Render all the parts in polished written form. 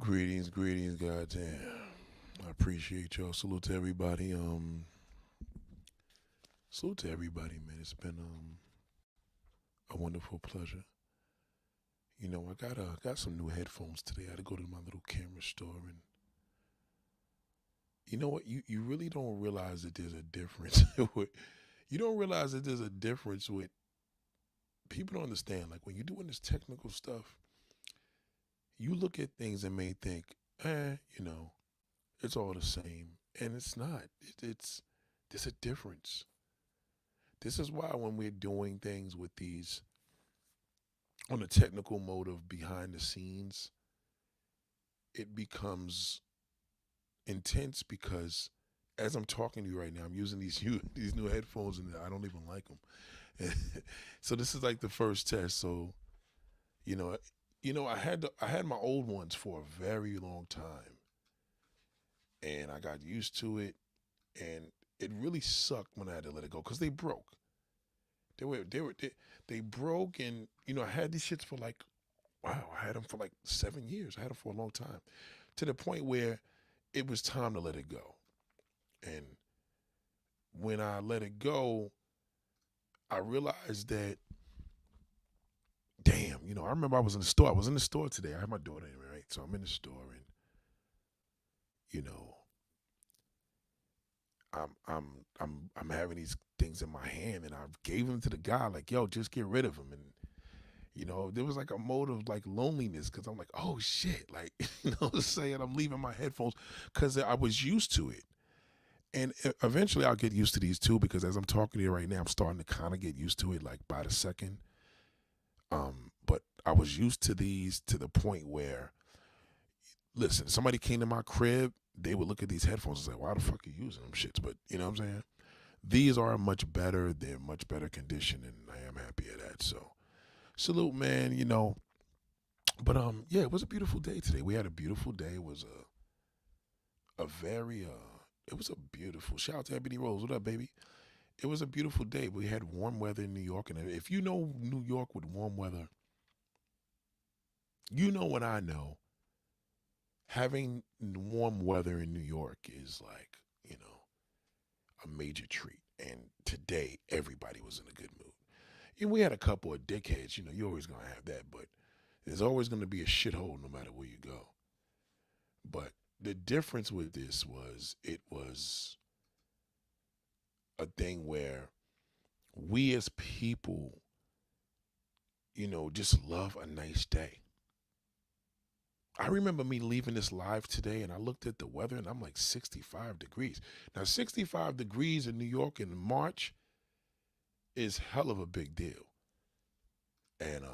Greetings, goddamn. I appreciate y'all. Salute to everybody, man. It's been a wonderful pleasure. I got some new headphones today. I had to go to my little camera store, and you know what? You really don't realize that there's a difference. You don't realize that there's a difference with people don't understand. Like when you're doing this technical stuff, you look at things and may think, it's all the same, and it's not. It's there's a difference. This is why when we're doing things with these on a technical mode of behind the scenes, it becomes intense because as I'm talking to you right now, I'm using these new headphones and I don't even like them. So this is like the first test. So you know, I had my old ones for a very long time, and I got used to it, and it really sucked when I had to let it go because they broke. They broke, and I had these shits for like wow, I had them for like 7 years. I had them for a long time, to the point where it was time to let it go. And when I let it go, I realized that damn, I remember I was in the store. I was in the store today. I had my daughter in, right? So I'm in the store, and you know, I'm having these things in my hand, and I gave them to the guy like, yo, just get rid of them. And there was like a mode of like loneliness because I'm like, oh shit, like saying I'm leaving my headphones because I was used to it. And eventually I'll get used to these too because as I'm talking to you right now, I'm starting to kind of get used to it like by the second. But I was used to these to the point where, listen, somebody came to my crib, they would look at these headphones and say, why the fuck are you using them shits? But you know what I'm saying? These are much better. They're much better condition, and I am happy at that. So salute, man. But yeah, it was a beautiful day today. We had a beautiful day. It was a very it was a beautiful shout out to Ebony Rose. What up, baby? It was a beautiful day. We had warm weather in New York, and if you know New York with warm weather, you know what I know. Having warm weather in New York is like, a major treat. And today, everybody was in a good mood. And we had a couple of dickheads, you're always going to have that, but there's always going to be a shithole no matter where you go. But the difference with this was it was a thing where we as people, just love a nice day. I remember me leaving this live today and I looked at the weather and I'm like 65 degrees. Now, 65 degrees in New York in March is hell of a big deal. And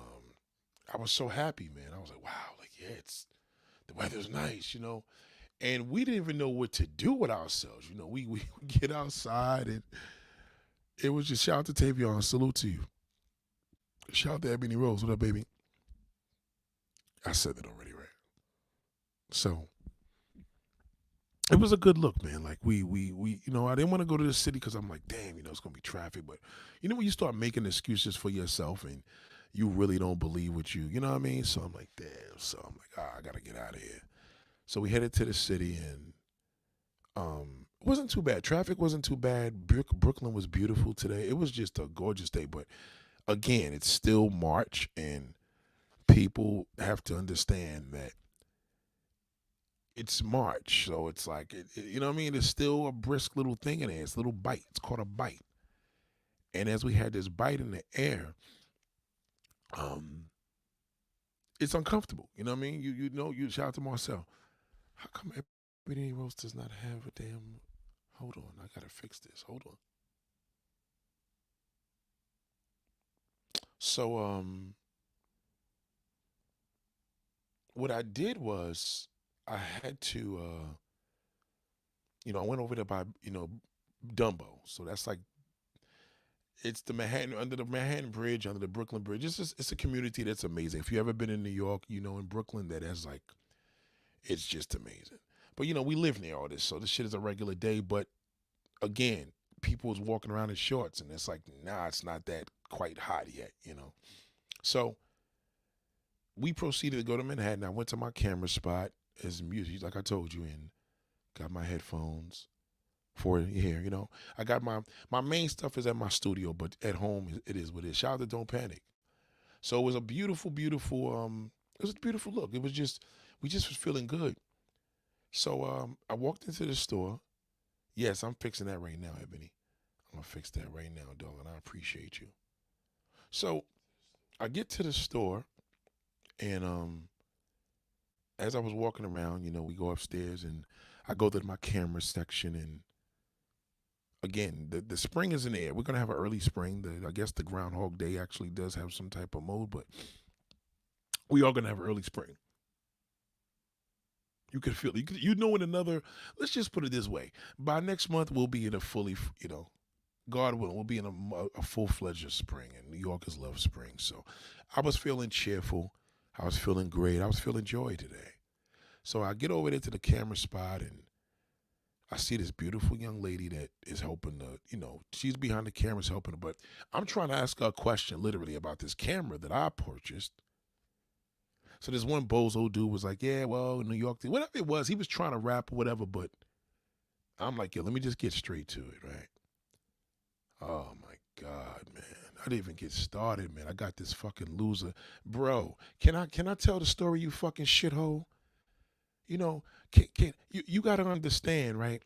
I was so happy, man. I was like, wow, like, yeah, the weather's nice. And we didn't even know what to do with ourselves. We get outside and it was just shout out to Tavion. Salute to you. Shout out to Ebony Rose. What up, baby? I said that already, right? So it was a good look, man. Like I didn't want to go to the city because I'm like, damn, it's gonna be traffic. But when you start making excuses for yourself and you really don't believe what you know what I mean? So I'm like, damn. So I'm like, I gotta get out of here. So we headed to the city and it wasn't too bad. Traffic wasn't too bad. Brooklyn was beautiful today. It was just a gorgeous day. But again, it's still March and people have to understand that it's March, so it's like you know what I mean. It's still a brisk little thing in there. It's a little bite. It's called a bite. And as we had this bite in the air, um, it's uncomfortable. You know what I mean? You shout out to Marcel. How come Ebony Rose does not have a damn? Hold on, I gotta fix this. Hold on. So what I did was I had to I went over there by Dumbo. So that's like it's the Manhattan under the Manhattan Bridge, under the Brooklyn Bridge. It's a community that's amazing. If you ever been in New York, in Brooklyn, that's like it's just amazing. But we live near all this, so this shit is a regular day. But again, people was walking around in shorts, and it's like, nah, it's not that quite hot yet. So we proceeded to go to Manhattan. I went to my camera spot, is music. Like I told you, and got my headphones for here. I got my main stuff is at my studio, but at home it is what it is. Shout out to Don't Panic. So it was a beautiful, beautiful. It was a beautiful look. It was just we just was feeling good. So I walked into the store. Yes, I'm fixing that right now, Ebony. I'm gonna fix that right now, darling. I appreciate you. So I get to the store, and as I was walking around, we go upstairs, and I go to my camera section, and again, the spring is in the air. We're gonna have an early spring. I guess the Groundhog Day actually does have some type of mode, but we are gonna have early spring. You could feel it. In another. Let's just put it this way: by next month, we'll be in a fully, God willing, we'll be in a full-fledged spring, and New Yorkers love spring. So I was feeling cheerful. I was feeling great. I was feeling joy today. So I get over there to the camera spot, and I see this beautiful young lady that is helping she's behind the cameras helping her. But I'm trying to ask her a question literally about this camera that I purchased. So this one bozo dude was like, yeah, well, New York, whatever it was, he was trying to rap or whatever, but I'm like, yo, let me just get straight to it, right? Oh my God, man. I didn't even get started, man. I got this fucking loser. Bro, can I tell the story, you fucking shithole? You gotta understand, right?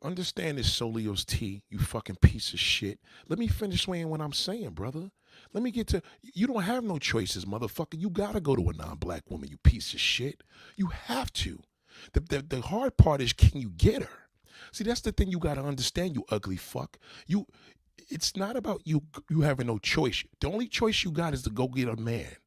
Understand this Solio's T, you fucking piece of shit. Let me finish saying what I'm saying, brother. Let me get to, you don't have no choices, motherfucker. You gotta go to a non-black woman, you piece of shit. You have to. The hard part is, can you get her? See, that's the thing you gotta understand, you ugly fuck. It's not about you having no choice. The only choice you got is to go get a man.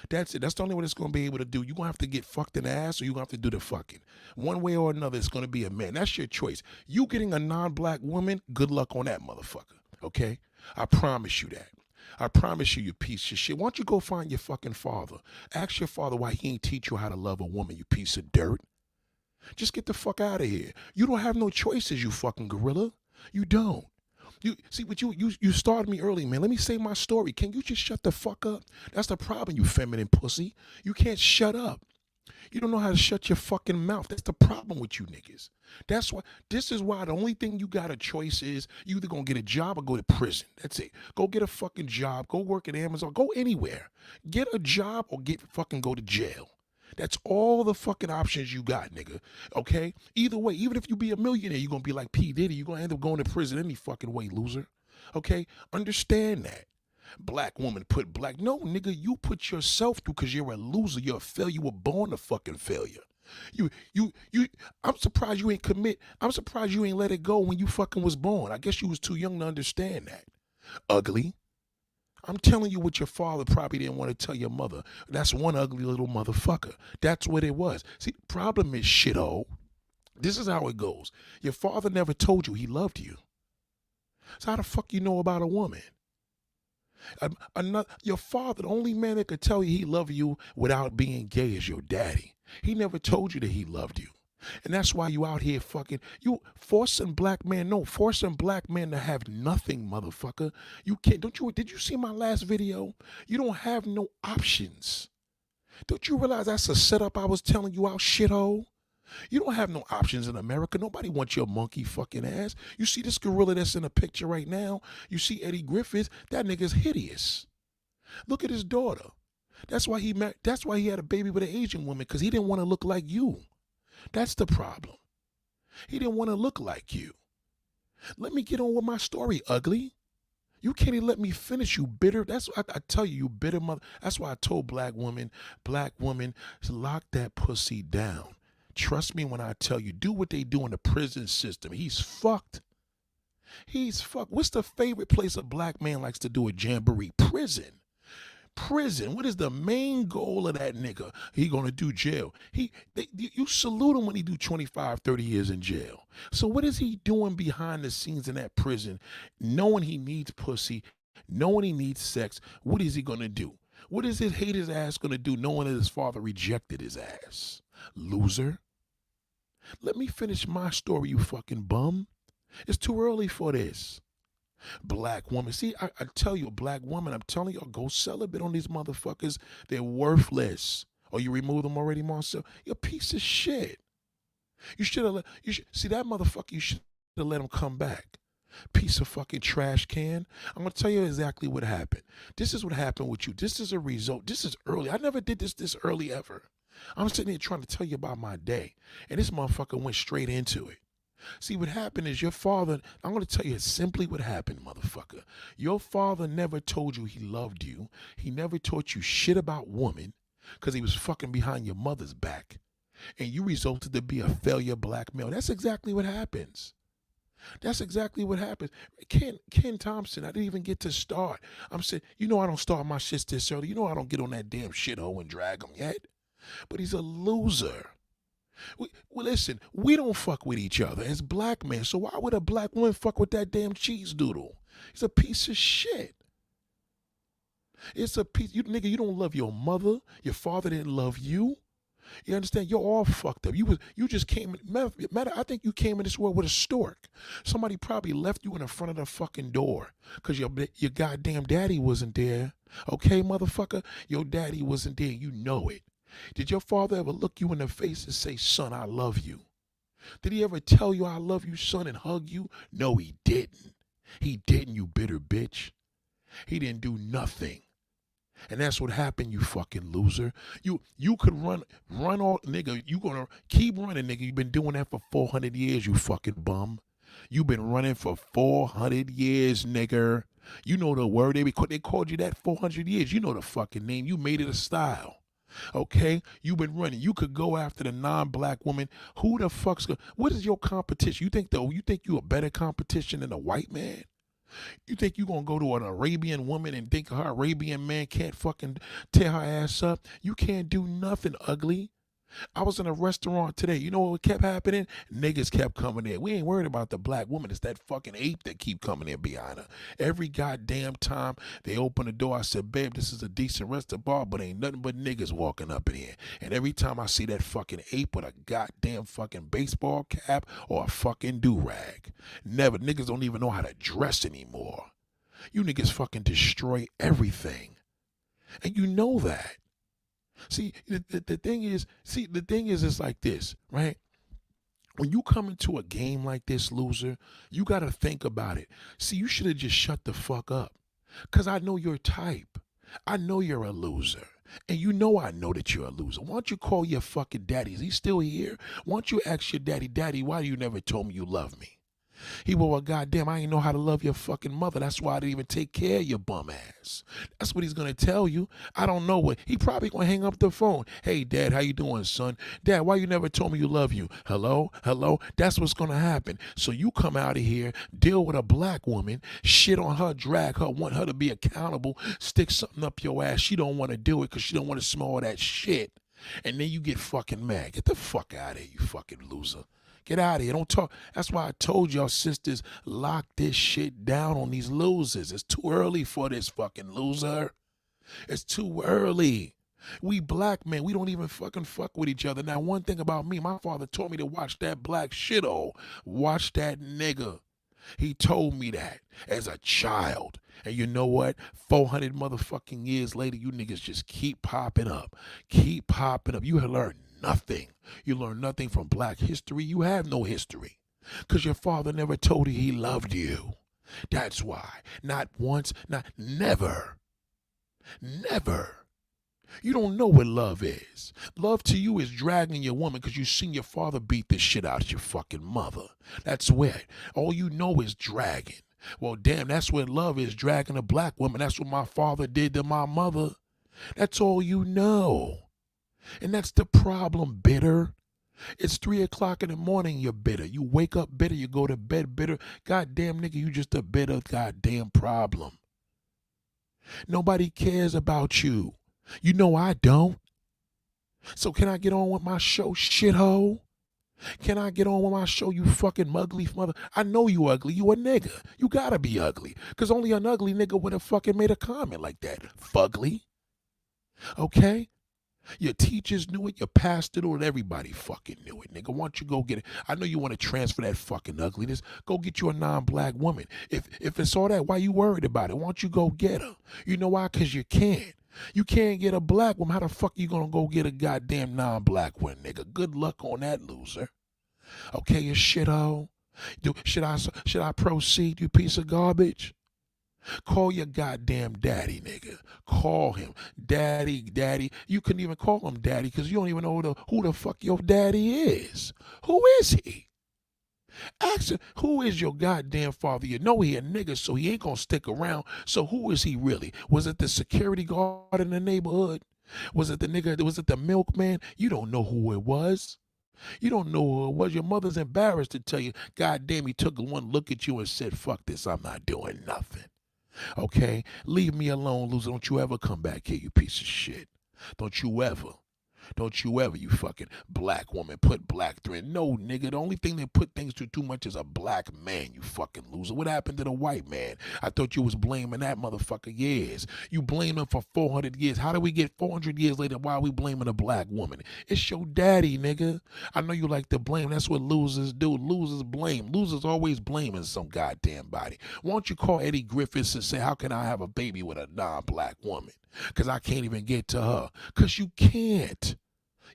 That's it. That's the only way it's going to be able to do. You're going to have to get fucked in the ass, or you're going to have to do the fucking. One way or another, it's going to be a man. That's your choice. You getting a non-black woman, good luck on that, motherfucker. Okay? I promise you that. I promise you, you piece of shit. Why don't you go find your fucking father? Ask your father why he ain't teach you how to love a woman, you piece of dirt. Just get the fuck out of here. You don't have no choices, you fucking gorilla. You don't. You see, but you started me early, man. Let me say my story. Can you just shut the fuck up? That's the problem, you feminine pussy. You can't shut up. You don't know how to shut your fucking mouth. That's the problem with you niggas. This is why the only thing you got a choice is you either gonna get a job or go to prison. That's it. Go get a fucking job. Go work at Amazon. Go anywhere. Get a job or go to jail. That's all the fucking options you got, nigga. Okay? Either way, even if you be a millionaire, you're going to be like P. Diddy. You're going to end up going to prison any fucking way, loser. Okay? Understand that. Black woman put black. No, nigga, you put yourself through because you're a loser. You're a failure. You were born a fucking failure. I'm surprised you ain't commit. I'm surprised you ain't let it go when you fucking was born. I guess you was too young to understand that. Ugly. I'm telling you what your father probably didn't want to tell your mother. That's one ugly little motherfucker. That's what it was. See, the problem is, shithole, this is how it goes. Your father never told you he loved you. So how the fuck you know about a woman? Your father, the only man that could tell you he loved you without being gay is your daddy. He never told you that he loved you. And that's why you out here forcing black men to have nothing, motherfucker. You can't, did you see my last video? You don't have no options. Don't you realize that's a setup I was telling you out, shithole? You don't have no options in America. Nobody wants your monkey fucking ass. You see this gorilla that's in the picture right now? You see Eddie Griffiths? That nigga's hideous. Look at his daughter. That's why he had a baby with an Asian woman, because he didn't want to look like you. That's the problem. He didn't want to look like you. Let me get on with my story, ugly. You can't even let me finish, you bitter. That's what I tell you, you bitter mother. That's why I told black woman, lock that pussy down. Trust me when I tell you, do what they do in the prison system. He's fucked. He's fucked. What's the favorite place a black man likes to do a jamboree? Prison. Prison. What is the main goal of that nigga? He gonna do jail. You salute him when he do 25, 30 years in jail. So what is he doing behind the scenes in that prison, knowing he needs pussy, knowing he needs sex? What is he gonna do? What is his hate his ass gonna do, knowing that his father rejected his ass? Loser. Let me finish my story, you fucking bum. It's too early for this. Black woman. See, I tell you, a black woman, I'm telling you, go celibate on these motherfuckers. They're worthless. Or you removed them already, Marcel? You're a piece of shit. You should have see that motherfucker, you should have let him come back. Piece of fucking trash can. I'm gonna tell you exactly what happened. This is what happened with you. This is a result. This is early. I never did this early ever. I'm sitting here trying to tell you about my day. And this motherfucker went straight into it. See, what happened is your father, I'm going to tell you simply what happened, motherfucker. Your father never told you he loved you. He never taught you shit about women because he was fucking behind your mother's back. And you resulted to be a failure black male. That's exactly what happens. That's exactly what happens. Ken Thompson, I didn't even get to start. I'm saying, I don't start my shit this early. I don't get on that damn shithole and drag him yet. But he's a loser. Listen, we don't fuck with each other as black men, so why would a black woman fuck with that damn cheese doodle? He's a piece of shit. It's a piece, nigga, you don't love your mother. Your father didn't love you. You understand? You're all fucked up. You just came, I think you came in this world with a stork. Somebody probably left you in the front of the fucking door because your goddamn daddy wasn't there. Okay, motherfucker? Your daddy wasn't there. You know it. Did your father ever look you in the face and say, son, I love you? Did he ever tell you I love you, son, and hug you? No, he didn't. He didn't, you bitter bitch. He didn't do nothing. And that's what happened, you fucking loser. You could run all, nigga. You gonna keep running, nigga. You've been doing that for 400 years, you fucking bum. You've been running for 400 years, nigger. You know the word. They called you that 400 years. You know the fucking name. You made it a style. Okay, you've been running. You could go after the non-black woman. Who the fuck's gonna? What is your competition? You think you a better competition than a white man? You think you gonna go to an Arabian woman and think her Arabian man can't fucking tear her ass up? You can't do nothing, ugly. I was in a restaurant today. You know what kept happening? Niggas kept coming in. We ain't worried about the black woman. It's that fucking ape that keep coming in behind her. Every goddamn time they open the door, I said, babe, this is a decent restaurant bar, but ain't nothing but niggas walking up in here. And every time I see that fucking ape with a goddamn fucking baseball cap or a fucking do-rag, never. Niggas don't even know how to dress anymore. You niggas fucking destroy everything. And you know that. See, the thing is, it's like this, right? When you come into a game like this, loser, you got to think about it. See, you should have just shut the fuck up. Because I know your type. I know you're a loser. And I know that you're a loser. Why don't you call your fucking daddy? Is he still here? Why don't you ask your daddy, why you never told me you love me? He will, well, goddamn, I ain't know how to love your fucking mother. That's why I didn't even take care of your bum ass. That's what he's going to tell you. I don't know what. He probably going to hang up the phone. Hey, Dad, how you doing, son? Dad, why you never told me you love you? Hello? Hello? That's what's going to happen. So you come out of here, deal with a black woman, shit on her, drag her, want her to be accountable, stick something up your ass. She don't want to do it because she don't want to smell all that shit. And then you get fucking mad. Get the fuck out of here, you fucking loser. Get out of here. Don't talk. That's why I told y'all sisters, lock this shit down on these losers. It's too early for this fucking loser. It's too early. We black men, we don't even fucking fuck with each other. Now, one thing about me, my father told me to watch that black shithole. Watch that nigga. He told me that as a child. And you know what? 400 motherfucking years later, you niggas just keep popping up. Keep popping up. You have learned nothing. You learn nothing from black history. You have no history. Because your father never told you he loved you. That's why. Not once, never. Never. You don't know what love is. Love to you is dragging your woman because you seen your father beat the shit out of your fucking mother. That's where. All you know is dragging. Well, damn, that's what love is, dragging a black woman. That's what my father did to my mother. That's all you know. And that's the problem, bitter. It's 3 o'clock in the morning, you're bitter. You wake up bitter, you go to bed bitter. Goddamn, nigga, you just a bitter goddamn problem. Nobody cares about you. You know I don't. So can I get on with my show, shithole? Can I get on with my show, you fucking ugly mother? I know you ugly. You a nigga. You gotta be ugly. Because only an ugly nigga would have fucking made a comment like that. Fugly. Okay? Your teachers knew it, your pastor knew it, everybody fucking knew it, nigga. Why don't you go get it? I know you want to transfer that fucking ugliness. Go get you a non-black woman. If it's all that, why you worried about it? Why don't you go get her? You know why? Because you can't. You can't get a black woman. How the fuck you gonna go get a goddamn non-black one, nigga? Good luck on that, loser. Okay, you shithole. Should I proceed, you piece of garbage? Call your goddamn daddy, nigga. Call him. Daddy, daddy. You couldn't even call him daddy because you don't even know who the fuck your daddy is. Who is he? Ask him, who is your goddamn father? You know he a nigga, so he ain't gonna stick around. So who is he really? Was it the security guard in the neighborhood? Was it the nigga? Was it the milkman? You don't know who it was. You don't know who it was. Your mother's embarrassed to tell you, God damn, he took one look at you and said, fuck this, I'm not doing nothing. Okay? Leave me alone, loser. Don't you ever come back here, you piece of shit. Don't you ever. Don't you ever, you fucking black woman, put black through it. No, nigga, the only thing they put things through too much is a black man, you fucking loser. What happened to the white man? I thought you was blaming that motherfucker years. You blame him for 400 years. How do we get 400 years later? Why are we blaming a black woman? It's your daddy, nigga. I know you like to blame. That's what losers do. Losers blame. Losers always blaming some goddamn body. Why don't you call Eddie Griffiths and say, how can I have a baby with a non-black woman? Because I can't even get to her. Because you can't.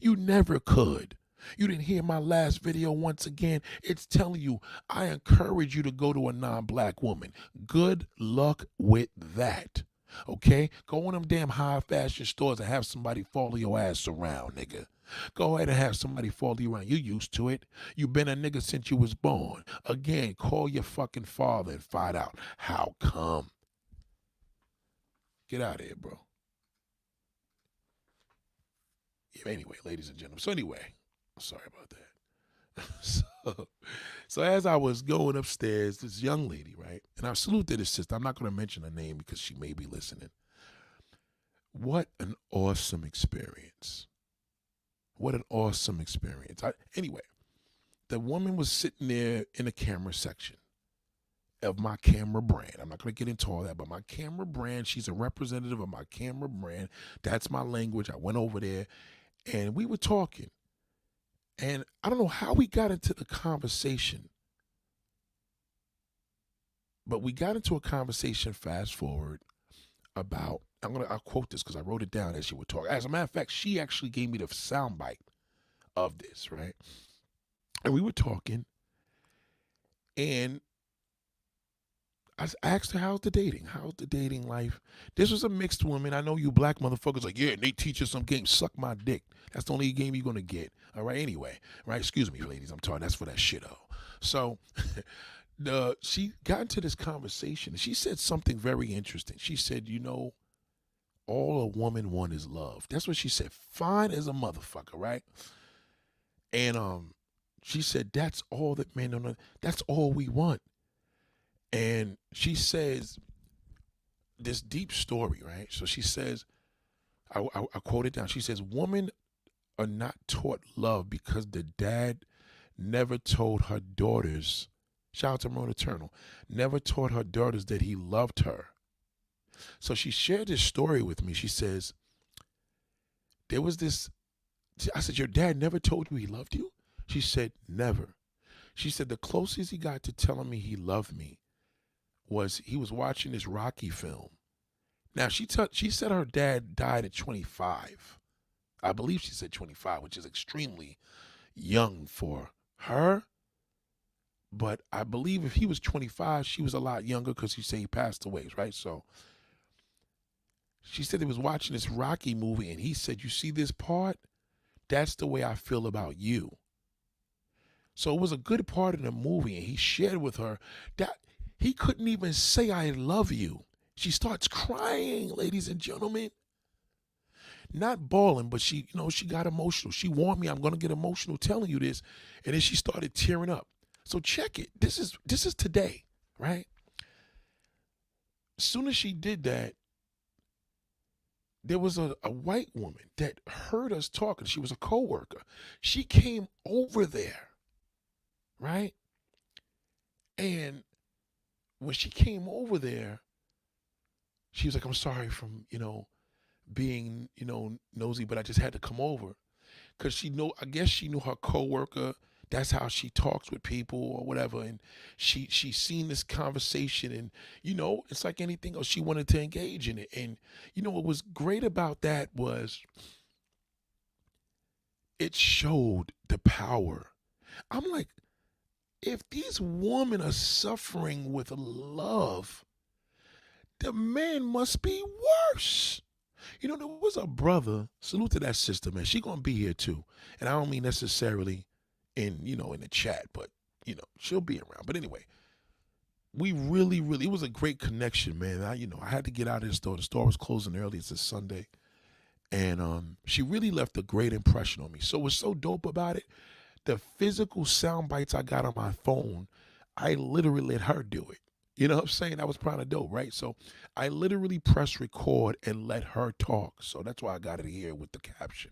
You never could. You didn't hear my last video once again. It's telling you, I encourage you to go to a non-black woman. Good luck with that. Okay? Go in them damn high fashion stores and have somebody follow your ass around, nigga. Go ahead and have somebody follow you around. You used to it. You been a nigga since you was born. Again, call your fucking father and find out how come. Get out of here, bro. Anyway, ladies and gentlemen. So anyway, sorry about that. so as I was going upstairs, this young lady, right? And I saluted this sister. I'm not going to mention her name because she may be listening. What an awesome experience. What an awesome experience. Anyway, the woman was sitting there in the camera section of my camera brand. I'm not going to get into all that, but my camera brand, she's a representative of my camera brand. That's my language. I went over there. And we were talking, and I don't know how we got into the conversation, but we got into a conversation, fast forward, about, I'll quote this because I wrote it down as you were talking. As a matter of fact, she actually gave me the soundbite of this, right? And we were talking, and I asked her, how's the dating? How's the dating life? This was a mixed woman. I know you black motherfuckers like, yeah, and they teach us some games. Suck my dick. That's the only game you're going to get. All right, anyway. Right, excuse me, ladies. I'm talking. That's for that shit-o. So she got into this conversation. And she said something very interesting. She said, you know, all a woman wants is love. That's what she said. Fine as a motherfucker, right? And she said, that's all that men don't. That's all we want. And she says this deep story, right? So she says, I quote it down. She says, women are not taught love because the dad never told her daughters, shout out to Ramona Eternal, never taught her daughters that he loved her. So she shared this story with me. She says, there was this, I said, your dad never told you he loved you? She said, never. She said, the closest he got to telling me he loved me was he was watching this Rocky film. Now, she said her dad died at 25. I believe she said 25, which is extremely young for her. But I believe if he was 25, she was a lot younger because she said he passed away, right? So she said he was watching this Rocky movie and he said, you see this part? That's the way I feel about you. So it was a good part of the movie, and he shared with her that he couldn't even say, I love you. She starts crying, ladies and gentlemen. Not bawling, but she got emotional. She warned me, I'm going to get emotional telling you this. And then she started tearing up. So check it. This is today, right? As soon as she did that, there was a white woman that heard us talking. She was a coworker. She came over there, right? And when she came over there, she was like, I'm sorry from, being, nosy, but I just had to come over. Because I guess she knew her coworker that's how she talks with people or whatever. And she's seen this conversation, and it's like anything else, she wanted to engage in it. And what was great about that was it showed the power. I'm like, if these women are suffering with love, the man must be worse. There was a brother, salute to that sister, man. She gonna be here too. And I don't mean necessarily in the chat, but she'll be around. But anyway, we really, really, it was a great connection, man. I had to get out of the store. The store was closing early. It's a Sunday. And she really left a great impression on me. So what's so dope about it, the physical sound bites I got on my phone, I literally let her do it. You know what I'm saying? That was kind of dope, right? So I literally pressed record and let her talk. So that's why I got it here with the caption.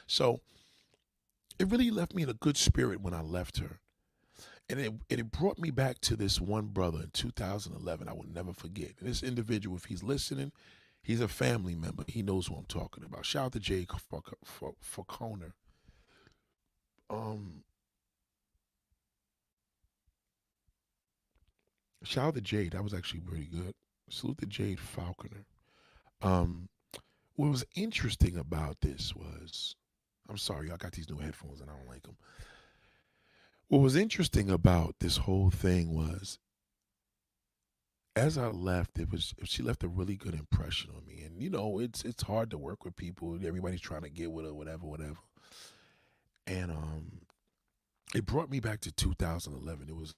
So it really left me in a good spirit when I left her. And it brought me back to this one brother in 2011 I will never forget. And this individual, if he's listening, he's a family member. He knows who I'm talking about. Shout out to Jay Falconer. Shout out to Jade. That was actually pretty good. Salute to Jade Falconer. Um, what was interesting about this was, I'm sorry, I got these new headphones and I don't like them. What was interesting about this whole thing was, as I left, she left a really good impression on me. And it's hard to work with people. Everybody's trying to get with her, whatever. And it brought me back to 2011. It was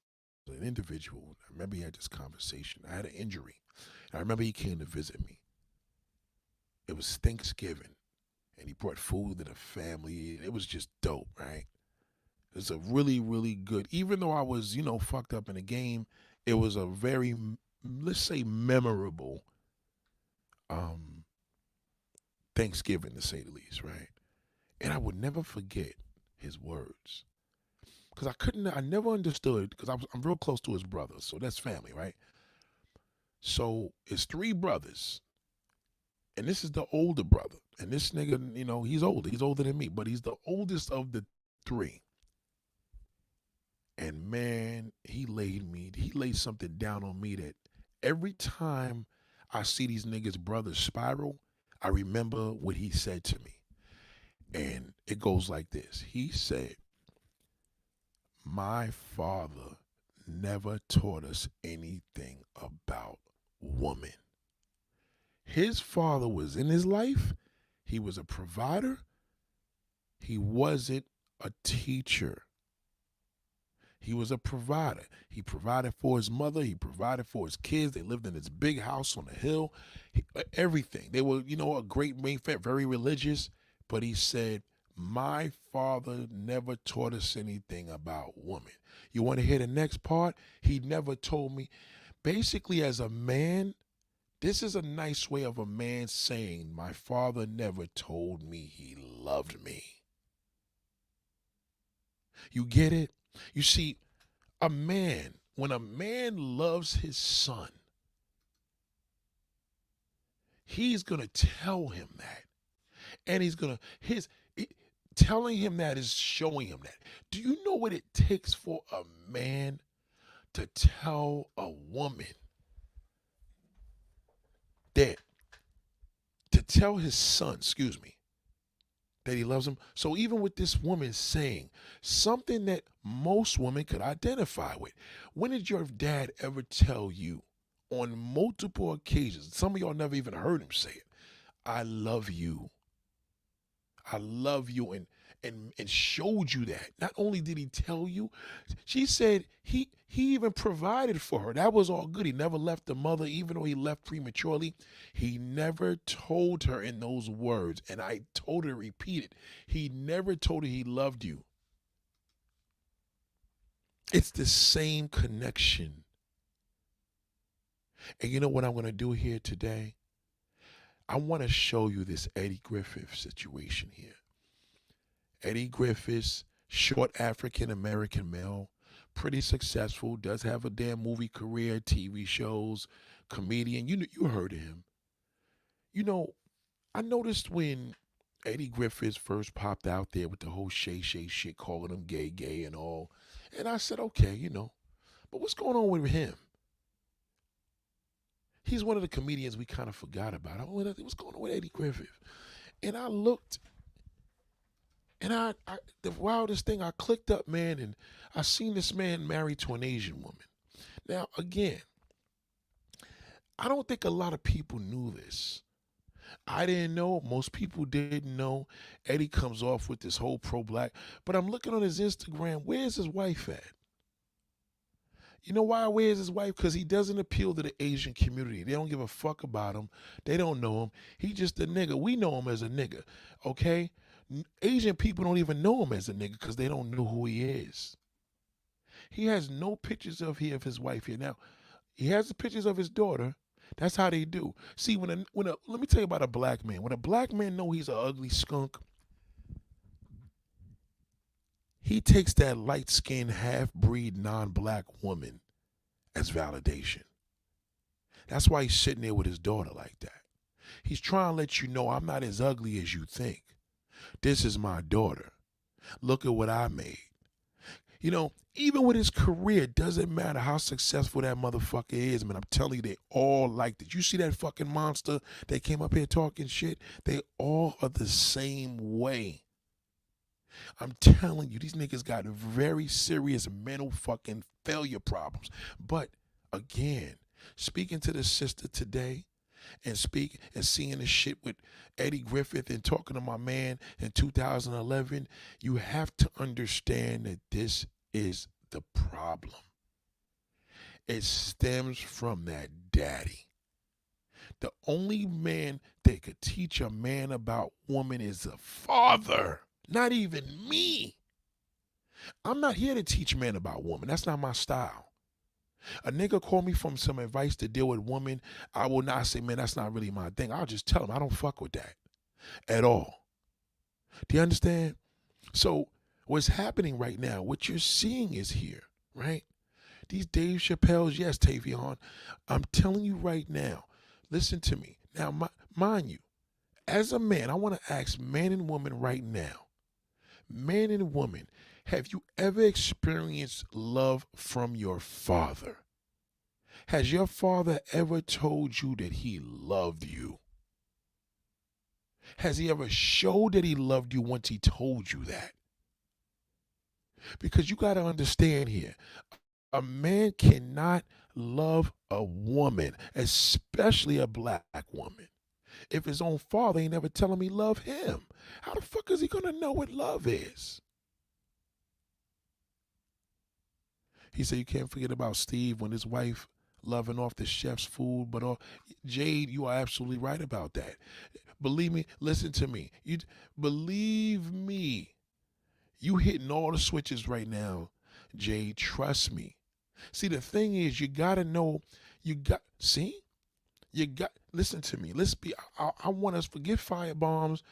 an individual. I remember he had this conversation. I had an injury. I remember he came to visit me. It was Thanksgiving, and he brought food to the family. It was just dope, right? It was a really, really good. Even though I was, fucked up in the game, it was a very, let's say, memorable Thanksgiving, to say the least, right? And I would never forget his words. Because I never understood, because I'm real close to his brother, so that's family, right? So it's three brothers, and this is the older brother. And this nigga, he's older than me, but he's the oldest of the three. And man, he laid something down on me that every time I see these niggas' brothers spiral, I remember what he said to me. And it goes like this. He said, my father never taught us anything about woman. His father was in his life. He was a provider. He wasn't a teacher. He was a provider. He provided for his mother. He provided for his kids. They lived in this big house on the hill. Everything. They were, a great main family, very religious. But he said, my father never taught us anything about women. You want to hear the next part? He never told me. Basically, as a man, this is a nice way of a man saying, my father never told me he loved me. You get it? You see, when a man loves his son, he's going to tell him that. And telling him that is showing him that. Do you know what it takes for a man to tell a woman to tell his son, that he loves him? So even with this woman saying something that most women could identify with, when did your dad ever tell you on multiple occasions, some of y'all never even heard him say it, I love you. I love you, and showed you that. Not only did he tell you, she said he even provided for her. That was all good. He never left the mother, even though he left prematurely. He never told her in those words, and I told her to repeat it. He never told her he loved you. It's the same connection. And you know what I'm going to do here today? I want to show you this Eddie Griffith situation here. Eddie Griffiths, short African-American male, pretty successful, does have a damn movie career, TV shows, comedian. You heard of him. I noticed when Eddie Griffiths first popped out there with the whole Shay Shay shit, calling him gay, gay, and all. And I said, okay, but what's going on with him? He's one of the comedians we kind of forgot about. What's going on with Eddie Griffith? And I looked, and the wildest thing, I clicked up, man, and I seen this man married to an Asian woman. Now, again, I don't think a lot of people knew this. I didn't know. Most people didn't know. Eddie comes off with this whole pro-black. But I'm looking on his Instagram. Where's his wife at? You know why? Where's his wife? Because he doesn't appeal to the Asian community. They don't give a fuck about him. They don't know him. He just a nigga. We know him as a nigga, okay? Asian people don't even know him as a nigga because they don't know who he is. He has no pictures of his wife here. Now, he has the pictures of his daughter. That's how they do. See, let me tell you about a black man. When a black man know he's an ugly skunk, he takes that light-skinned, half-breed, non-black woman as validation. That's why he's sitting there with his daughter like that. He's trying to let you know I'm not as ugly as you think. This is my daughter. Look at what I made. Even with his career, it doesn't matter how successful that motherfucker is, man. I'm telling you, they all like it. You see that fucking monster that came up here talking shit? They all are the same way. I'm telling you, these niggas got very serious mental fucking failure problems. But again, speaking to the sister today, and seeing the shit with Eddie Griffith and talking to my man in 2011, you have to understand that this is the problem. It stems from that daddy. The only man that could teach a man about woman is a father, not even me. I'm not here to teach men about woman. That's not my style. A nigga call me from some advice to deal with women, I will not say, man, that's not really my thing. I'll just tell him I don't fuck with that at all. Do you understand? So what's happening right now, what you're seeing is here, right? These Dave Chappelle's, yes, Tavion, I'm telling you right now, listen to me. Now, mind you, as a man, I want to ask man and woman right now, man and woman, have you ever experienced love from your father? Has your father ever told you that he loved you? Has he ever showed that he loved you once he told you that? Because you got to understand here, a man cannot love a woman, especially a black woman, if his own father ain't never tell him he love him. How the fuck is he going to know what love is? He said you can't forget about Steve when his wife loving off the chef's food, but Jade, you are absolutely right about that. Believe me, listen to me. Believe me, you hitting all the switches right now, Jade. Trust me. See, the thing is, you gotta know. Listen to me. I want us, forget firebombs.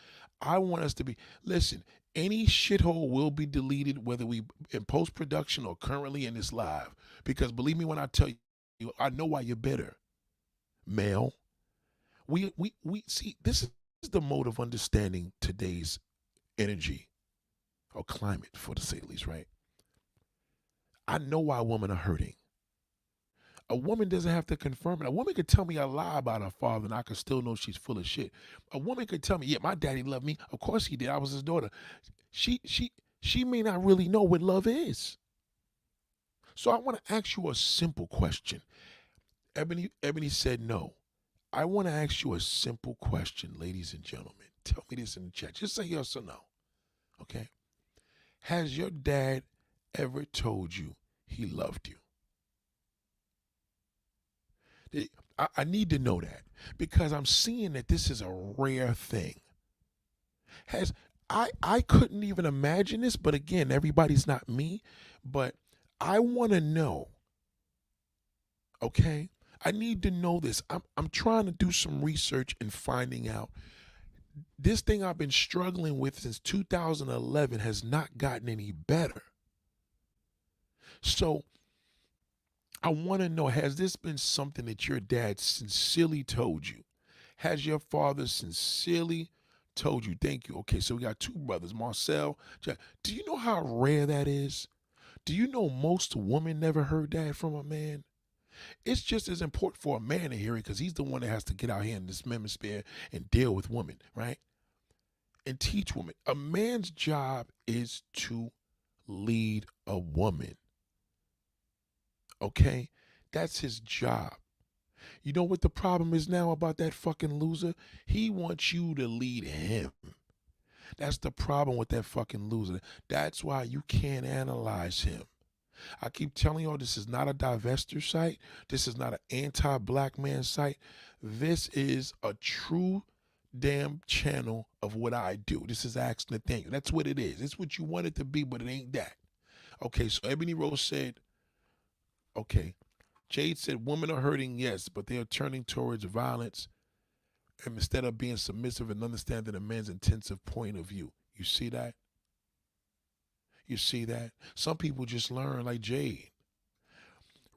I want us to be, listen, any shithole will be deleted, whether we in post-production or currently in this live. Because believe me when I tell you, I know why you're bitter. Male. We see, this is the mode of understanding today's energy or climate, for to say the least, right? I know why women are hurting. A woman doesn't have to confirm it. A woman could tell me a lie about her father and I could still know she's full of shit. A woman could tell me, yeah, my daddy loved me. Of course he did. I was his daughter. She may not really know what love is. So I want to ask you a simple question. Ebony said no. I want to ask you a simple question, ladies and gentlemen. Tell me this in the chat. Just say yes or no. Okay? Has your dad ever told you he loved you? I need to know that because I'm seeing that this is a rare thing. I couldn't even imagine this, but again, everybody's not me, but I want to know. Okay? I need to know this. I'm trying to do some research and finding out. This thing I've been struggling with since 2011 has not gotten any better. So I want to know, has this been something that your dad sincerely told you? Has your father sincerely told you, thank you. Okay, so we got two brothers, Marcel, Jack. Do you know how rare that is? Do you know most women never heard that from a man? It's just as important for a man to hear it because he's the one that has to get out here in this hemisphere and deal with women, right? And teach women. A man's job is to lead a woman, okay? That's his job. You know what the problem is now about that fucking loser? He wants you to lead him. That's the problem with that fucking loser. That's why you can't analyze him. I keep telling y'all this is not a divester site. This is not an anti-black man site. This is a true damn channel of what I do. This is Ask Nathaniel. That's what it is. It's what you want it to be, but it ain't that. Okay, so Ebony Rose said, okay, Jade said women are hurting, yes, but they are turning towards violence and instead of being submissive and understanding a man's intensive point of view. You see that? You see that? Some people just learn like Jade.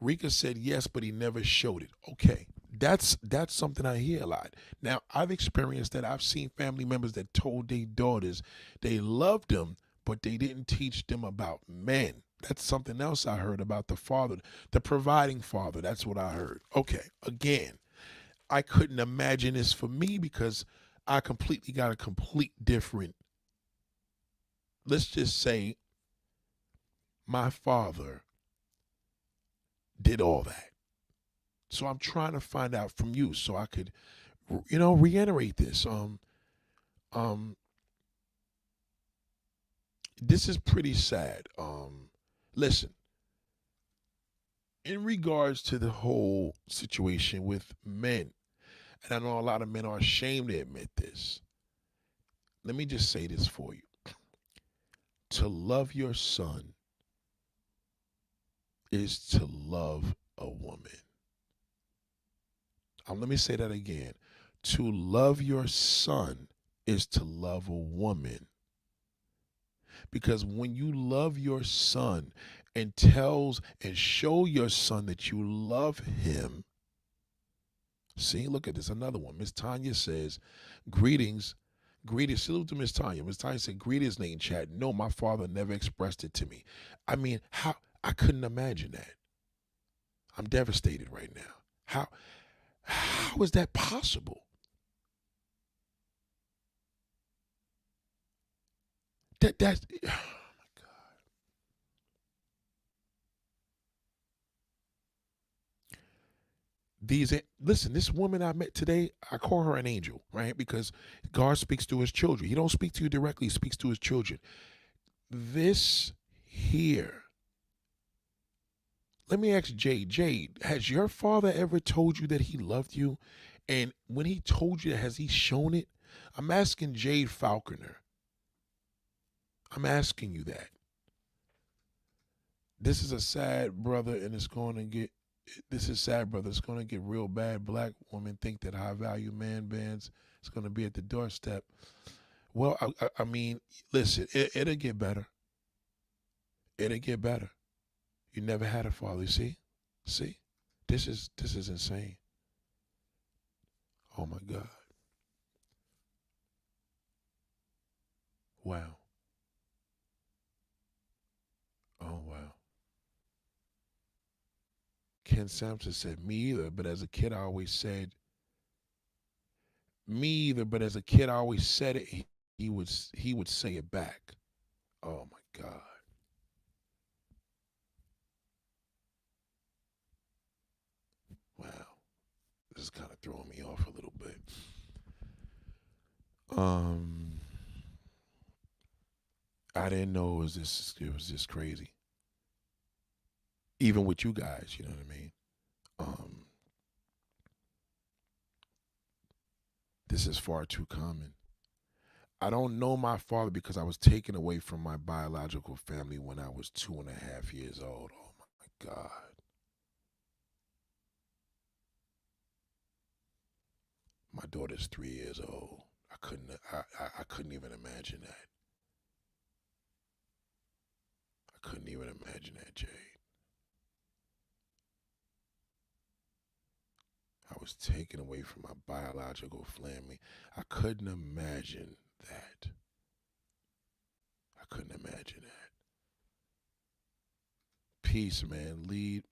Rika said yes, but he never showed it. Okay, that's something I hear a lot. Now, I've experienced that. I've seen family members that told their daughters they loved them, but they didn't teach them about men. That's something else I heard about the father, the providing father. That's what I heard. Okay, again, I couldn't imagine this for me because I completely got a complete different, let's just say my father did all that. So I'm trying to find out from you so I could, reiterate this. This is pretty sad. Listen, in regards to the whole situation with men, and I know a lot of men are ashamed to admit this. Let me just say this for you. To love your son is to love a woman. Let me say that again. To love your son is to love a woman. Because when you love your son and tells and show your son that you love him, see, look at this, another one. Miss Tanya says, greetings. Greetings, salute to Miss Tanya. Miss Tanya said, greetings, Nate chat. No, my father never expressed it to me. I mean, how? I couldn't imagine that. I'm devastated right now. How is that possible? That's oh my God. Listen, this woman I met today, I call her an angel, right? Because God speaks to his children. He don't speak to you directly, he speaks to his children. This here. Let me ask Jade. Jade, has your father ever told you that he loved you? And when he told you, has he shown it? I'm asking Jade Falconer. I'm asking you that. This is a sad brother, and it's going to get. This is sad, brother. It's going to get real bad. Black women think that high value man bands is going to be at the doorstep. Well, I mean, listen, it'll get better. It'll get better. You never had a father. See, this is insane. Oh my God. Wow. Oh wow. Ken Sampson said, me either, but as a kid I always said, me either, but as a kid I always said it, he would say it back. Oh my God. Wow. This is kind of throwing me off a little bit. Um I didn't know it was this crazy. Even with you guys, you know what I mean? Um this is far too common. I don't know my father because I was taken away from my biological family when I was 2.5 years old. Oh my God. My daughter's 3 years old. I couldn't even imagine that. I couldn't even imagine that, Jade. I was taken away from my biological family. I couldn't imagine that. I couldn't imagine that. Peace, man. Lead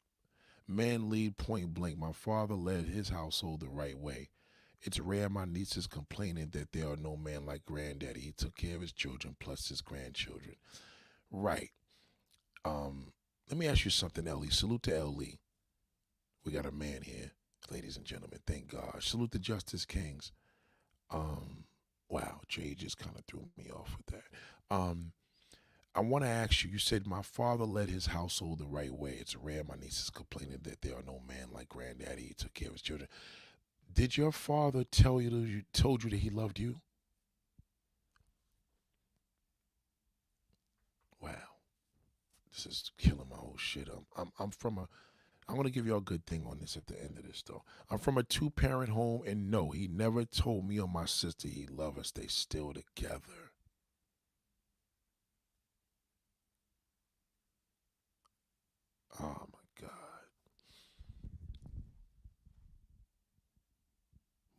point blank. My father led his household the right way. It's rare my niece is complaining that there are no man like granddaddy. He took care of his children plus his grandchildren. Right. Um, Let me ask you something, Ellie. Salute to Ellie. We got a man here, ladies and gentlemen. Thank God. Salute to Justice Kings. Um, wow, Jay just kind of threw me off with that. I want to ask you. You said my father led his household the right way. It's rare my niece is complaining that there are no man like granddaddy. He took care of his children. Did your father told you that he loved you? Wow, this is killing my whole shit. I'm from a. I'm gonna give y'all a good thing on this at the end of this though. I'm from a two-parent home, and no, he never told me or my sister he loved us. They still together. Oh my God.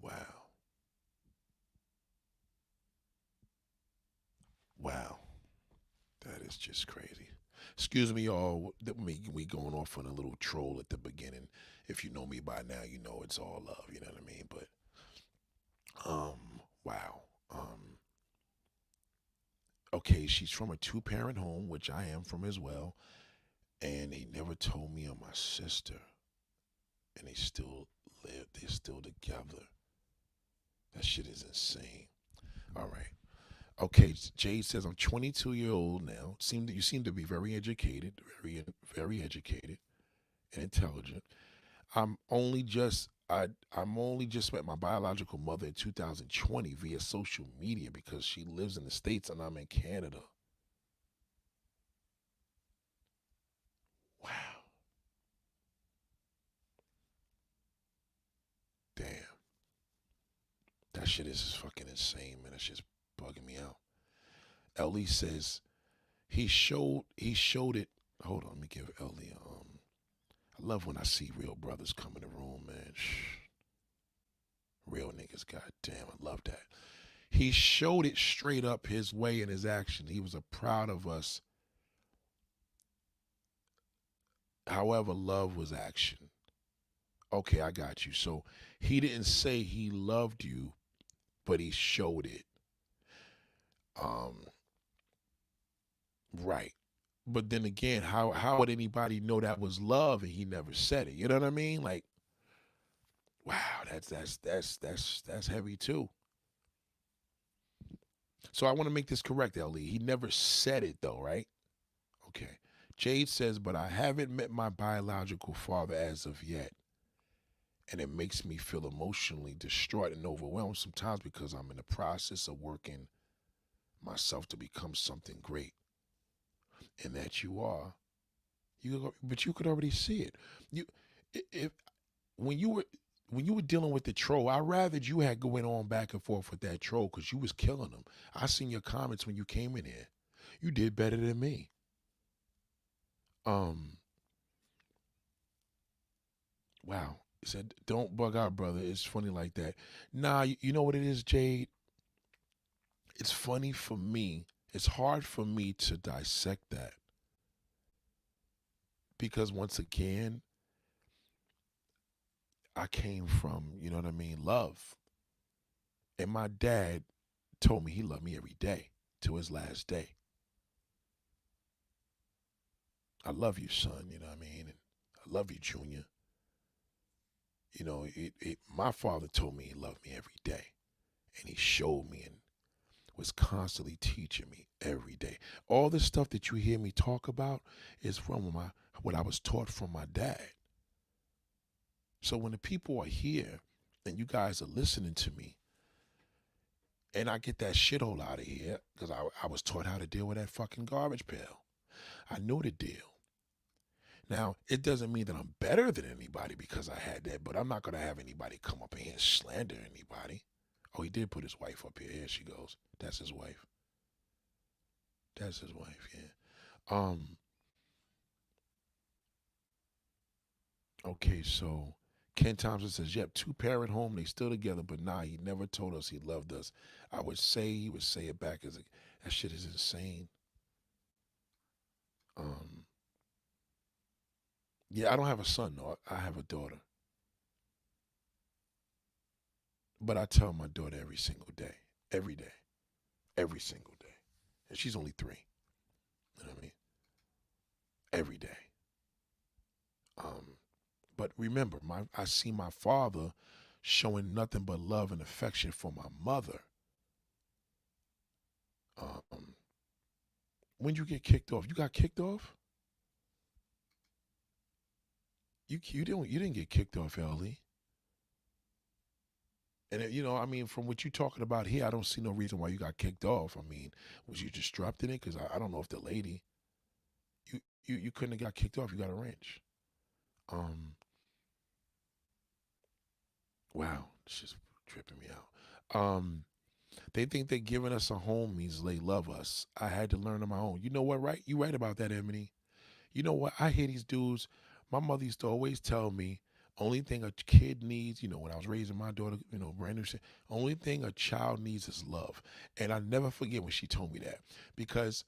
Wow. Wow. That is just crazy. Excuse me, y'all. We going off on a little troll at the beginning. If you know me by now, you know it's all love. You know what I mean? But wow. Okay, she's from a two-parent home, which I am from as well, and he never told me or my sister, and they still live. They're still together. That shit is insane. All right. Okay, Jade says I'm 22 years old now. You seem to be very educated, very educated and intelligent. I'm only just met my biological mother in 2020 via social media because she lives in the States and I'm in Canada. Wow. Damn. That shit is fucking insane, man. That shit's bugging me out. Ellie says he showed it. Hold on, let me give Ellie I love when I see real brothers come in the room, man. Real niggas, goddamn, I love that. He showed it straight up his way in his action. He was a proud of us. However, love was action. Okay, I got you. So he didn't say he loved you, but he showed it. Um, right. But then again, how would anybody know that was love and he never said it? You know what I mean? Like, wow, that's heavy too. So I want to make this correct, LE. He never said it though, right? Okay. Jade says, but I haven't met my biological father as of yet. And it makes me feel emotionally distraught and overwhelmed sometimes because I'm in the process of working myself to become something great. And that you are. But you could already see it. You if when you were when you were dealing with the troll, I rather you had going on back and forth with that troll because you was killing them. I seen your comments when you came in here. You did better than me. Um, wow. He said, "Don't bug out, brother. It's funny like that." Nah, you know what it is, Jade. It's funny for me. It's hard for me to dissect that because once again, I came from, you know what I mean, love. And my dad told me he loved me every day to his last day. I love you, son, you know what I mean? And I love you, Junior. You know, my father told me he loved me every day. And he showed me and was constantly teaching me every day. All the stuff that you hear me talk about is from what I was taught from my dad. So when the people are here and you guys are listening to me, and I get that shithole out of here because I was taught how to deal with that fucking garbage pail. I knew the deal. Now, it doesn't mean that I'm better than anybody because I had that, but I'm not going to have anybody come up in here and slander anybody. Oh, he did put his wife up here. Here she goes. That's his wife. That's his wife, yeah. Um, okay, so Ken Thompson says, yep, two-parent home, they still together, but nah, he never told us he loved us. I would say he would say it back as a, that shit is insane. Um, yeah, I don't have a son, though. I have a daughter. But I tell my daughter every single day, every single day. And she's only 3. You know what I mean? Every day. But remember, I see my father showing nothing but love and affection for my mother. Um, when you get kicked off, you got kicked off. You didn't get kicked off, LE. And I mean, from what you're talking about here, I don't see no reason why you got kicked off. I mean, was you disrupting it? Because I don't know if the lady, you couldn't have got kicked off. You got a wrench. Um, wow, it's just tripping me out. They think that giving us a home means they love us. I had to learn on my own. You know what, right? You right about that, Emily. You know what? I hear these dudes. My mother used to always tell me, only thing a kid needs, when I was raising my daughter, brand new shit, only thing a child needs is love. And I never forget when she told me that. Because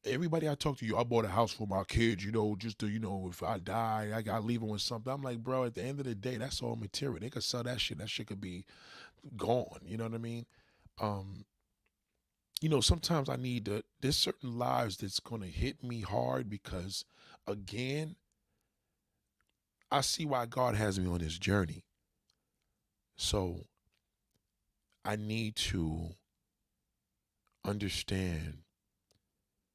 everybody I talk to, I bought a house for my kids, just to, if I die, I got to leave them with something. I'm like, bro, at the end of the day, that's all material. They could sell that shit. That shit could be gone. You know what I mean? Um, sometimes I need to, there's certain lives that's going to hit me hard because, again, I see why God has me on this journey. So I need to understand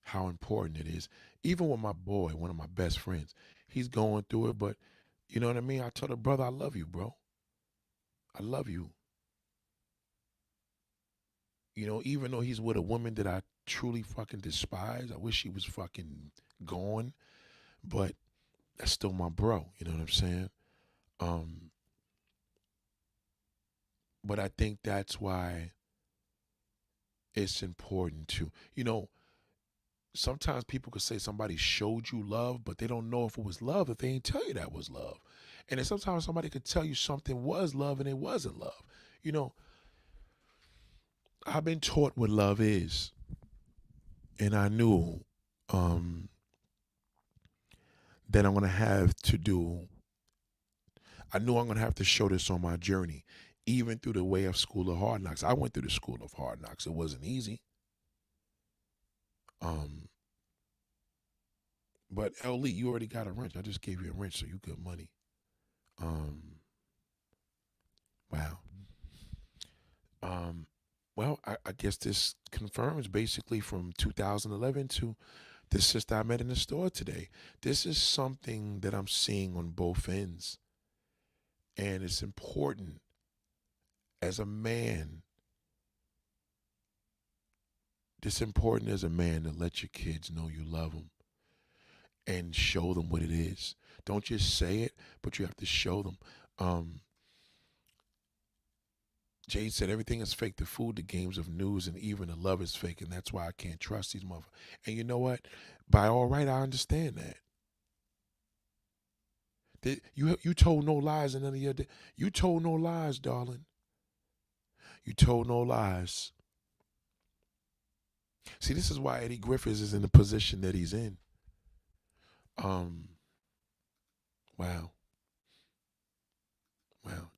how important it is. Even with my boy, one of my best friends, he's going through it, but you know what I mean? I told her, brother, I love you, bro. I love you. Even though he's with a woman that I truly fucking despise, I wish she was fucking gone, but that's still my bro. You know what I'm saying? Um, but I think that's why it's important to, sometimes people could say somebody showed you love, but they don't know if it was love if they ain't tell you that was love. And then sometimes somebody could tell you something was love and it wasn't love. You know, I've been taught what love is, and I knew um, that I'm gonna have to do. I knew I'm gonna have to show this on my journey, even through the way of School of Hard Knocks. I went through the School of Hard Knocks. It wasn't easy. Um, but LE, you already got a wrench. I just gave you a wrench, so you good money. Um, wow. Um, well, I guess this confirms basically from 2011 to this sister I met in the store today. This is something that I'm seeing on both ends. And it's important as a man, it's important as a man to let your kids know you love them and show them what it is. Don't just say it, but you have to show them. Um, Jade said everything is fake. The food, the games of news, and even the love is fake, and that's why I can't trust these motherfuckers. And you know what? By all right, I understand that. You told no lies in none of your day. You told no lies, darling. You told no lies. See, this is why Eddie Griffiths is in the position that he's in. Um, wow, wow.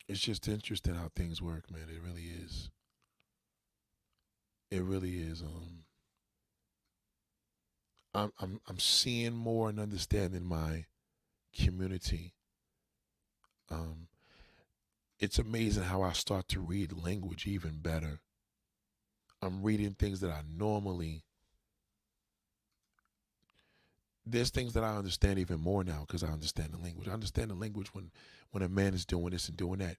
It's just interesting how things work, man. It really is. It really is. I'm seeing more and understanding my community. Um, it's amazing how I start to read language even better. I'm reading things that I normally. There's things that I understand even more now because I understand the language. I understand the language when a man is doing this and doing that.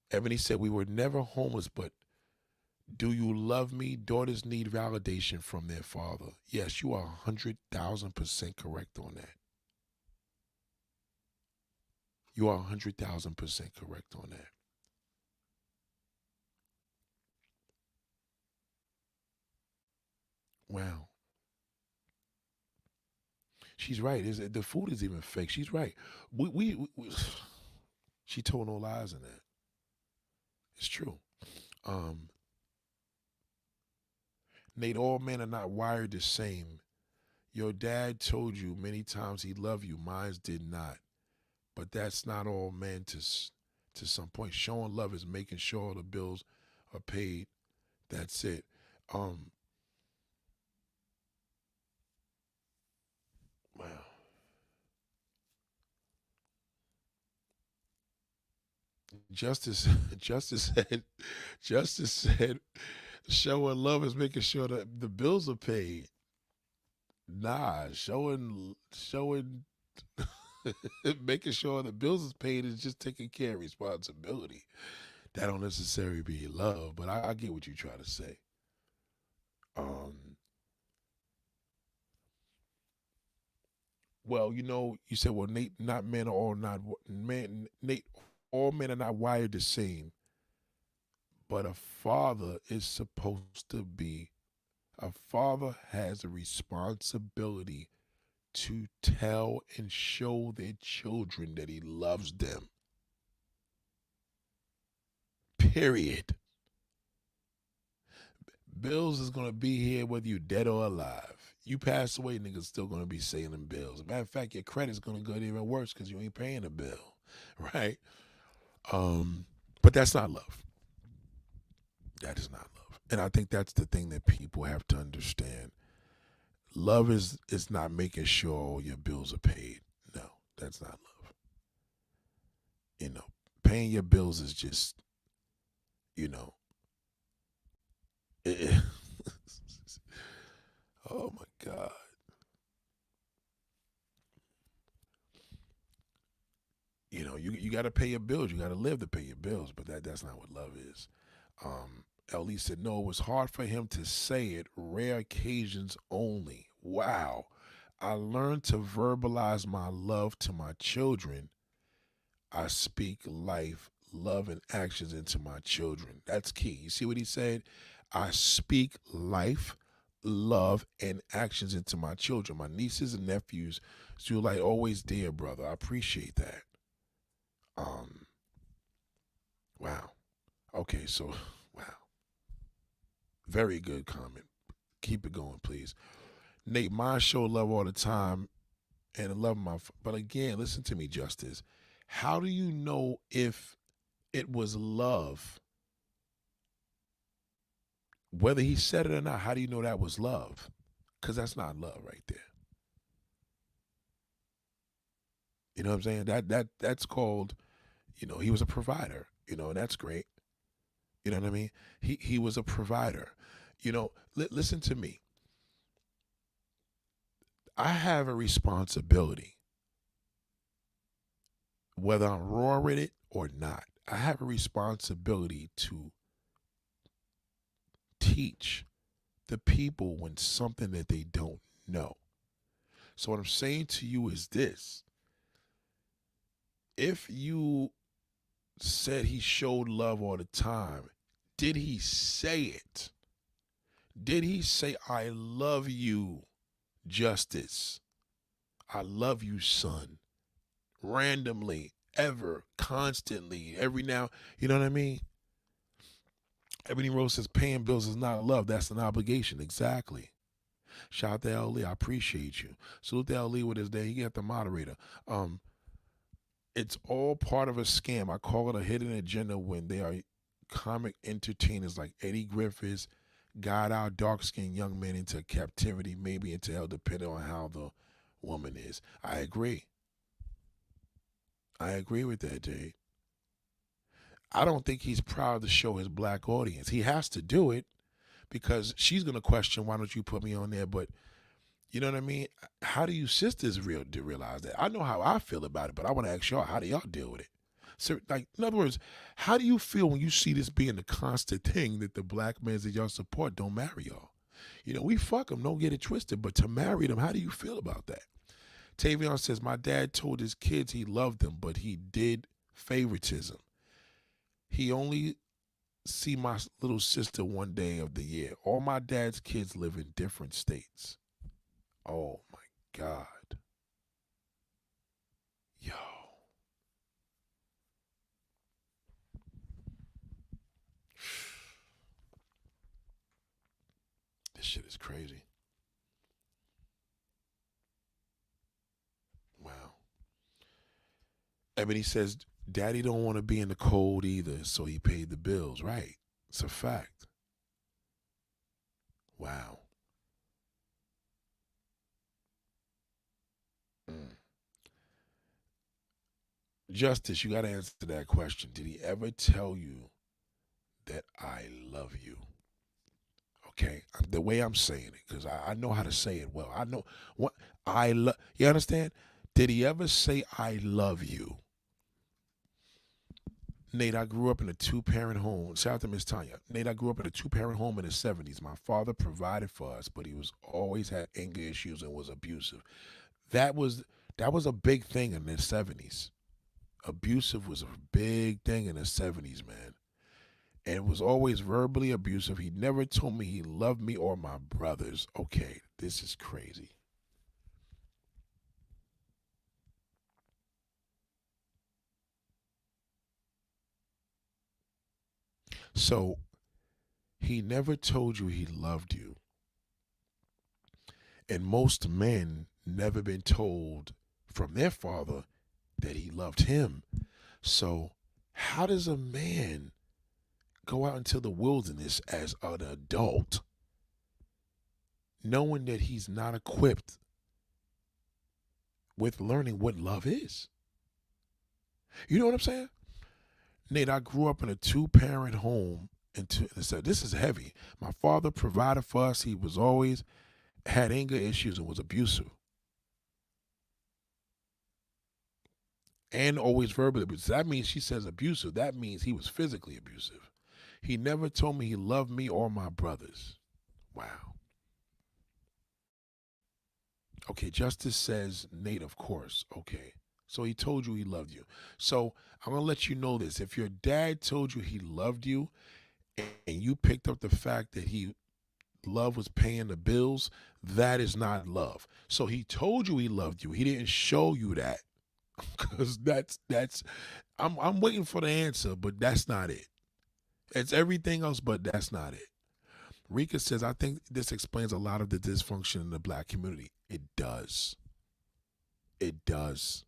Ebony said we were never homeless, but do you love me? Daughters need validation from their father. Yes, you are 100,000% correct on that. You are 100,000% correct on that. Wow. She's right. The food is even fake. She's right. We she told no lies in that. It's true. Um, Nate, all men are not wired the same. Your dad told you many times he loved you. Mine did not. But that's not all men to some point. Showing love is making sure the bills are paid. That's it. Um, wow. Justice, Justice said, Justice said, showing love is making sure that the bills are paid. Nah, showing, making sure the bills is paid is just taking care of responsibility. That don't necessarily be love, but I get what you try to say. Um, well, you said, well, Nate, not men are all not men. Nate, all men are not wired the same, but a father has a responsibility to tell and show their children that he loves them. Period. Bills is gonna be here whether you dead or alive. You pass away, niggas still gonna be saying them bills. Matter of fact, your credit's gonna get even worse because you ain't paying the bill, right? But that's not love. That is not love, and I think that's the thing that people have to understand. Love is not making sure all your bills are paid. No, that's not love. You know, paying your bills is just, you know, it, oh my God. You got to pay your bills. You got to live to pay your bills, but that's not what love is. Ellie said, no, it was hard for him to say it, rare occasions only. Wow. I learned to verbalize my love to my children. I speak life, love, and actions into my children. That's key. You see what he said? I speak life, love, and actions into my children, my nieces and nephews. So you're like always there, brother. I appreciate that. Um, wow. Okay, so wow. Very good comment. Keep it going, please. Nate, mine show love all the time and I love but again, listen to me, Justice. How do you know if it was love? Whether he said it or not, how do you know that was love? Because that's not love right there. You know what I'm saying? That's called, he was a provider, and that's great. You know what I mean? He was a provider. Listen to me. I have a responsibility, whether I'm raw with it or not. I have a responsibility to teach the people when something that they don't know. So what I'm saying to you is this. If you said he showed love all the time, did he say it? Did he say, I love you, Justice? I love you, son. Randomly, ever, constantly, every now, you know what I mean? Ebony Rose says paying bills is not love, that's an obligation. Exactly. Shout out to L. Lee. I appreciate you. Salute to L. Lee with his day. He got the moderator. It's all part of a scam. I call it a hidden agenda when they are comic entertainers like Eddie Griffiths guide our dark-skinned young men into captivity, maybe into hell, depending on how the woman is. I agree. I agree with that, Jade. I don't think he's proud to show his black audience. He has to do it because she's going to question, why don't you put me on there? But you know what I mean? How do you sisters realize that? I know how I feel about it, but I want to ask y'all, how do y'all deal with it? So, like, in other words, how do you feel when you see this being the constant thing that the black men that y'all support don't marry y'all? We fuck them, don't get it twisted, but to marry them, how do you feel about that? Tavion says, my dad told his kids he loved them, but he did favoritism. He only see my little sister one day of the year. All my dad's kids live in different states. Oh my God. shit is crazy. Wow. Ebony says, Daddy don't want to be in the cold either, so he paid the bills. Right. It's a fact. Wow. Mm. Justice, you got to answer that question. Did he ever tell you that I love you? Okay, the way I'm saying it, because I know how to say it well. I know what I love. You understand? Did he ever say I love you? Nate, I grew up in a two-parent home. Shout out to Miss Tanya. Nate, I grew up in a two-parent home in the 70s. My father provided for us, but he was always had anger issues and was abusive. That was that was a big thing in the 70s. Abusive was a big thing in the 70s, man. And was always verbally abusive. He never told me he loved me or my brothers. Okay, this is crazy. So he never told you he loved you. And most men never been told from their father that he loved him. So how does a man go out into the wilderness as an adult knowing that he's not equipped with learning what love is? You know what I'm saying? Nate, I grew up in a two-parent home, and so this is heavy. My father provided for us. He was always had anger issues and was abusive, and always verbally abusive. That means she says abusive. That means he was physically abusive. He never told me he loved me or my brothers. Wow. Okay, Justice says, Nate, of course. Okay. So he told you he loved you. So I'm going to let you know this. If your dad told you he loved you and you picked up the fact that he love was paying the bills, that is not love. So he told you he loved you. He didn't show you that. Cuz that's I'm waiting for the answer, but that's not it. It's everything else, but that's not it. Rika says, I think this explains a lot of the dysfunction in the black community. It does. It does.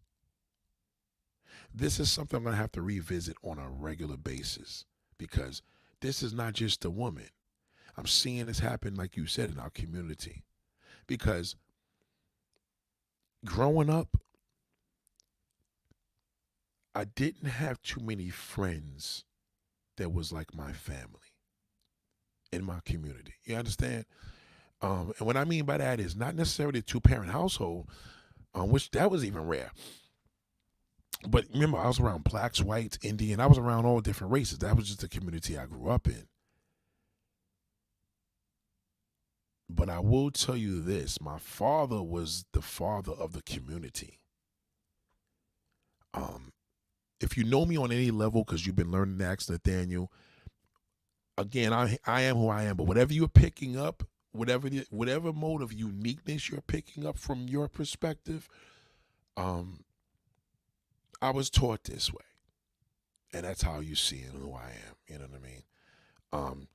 This is something I'm going to have to revisit on a regular basis because this is not just a woman. I'm seeing this happen, like you said, in our community. Because growing up, I didn't have too many friends that was like my family in my community. You understand? And what I mean by that is not necessarily a two-parent household, which that was even rare. But remember, I was around blacks, whites, Indian. I was around all different races. That was just the community I grew up in. But I will tell you this. My father was the father of the community. Um, if you know me on any level, because you've been learning to ask Nathaniel, again, I am who I am. But whatever you're picking up, whatever mode of uniqueness you're picking up from your perspective, I was taught this way. And that's how you see it, who I am. You know what I mean? Um,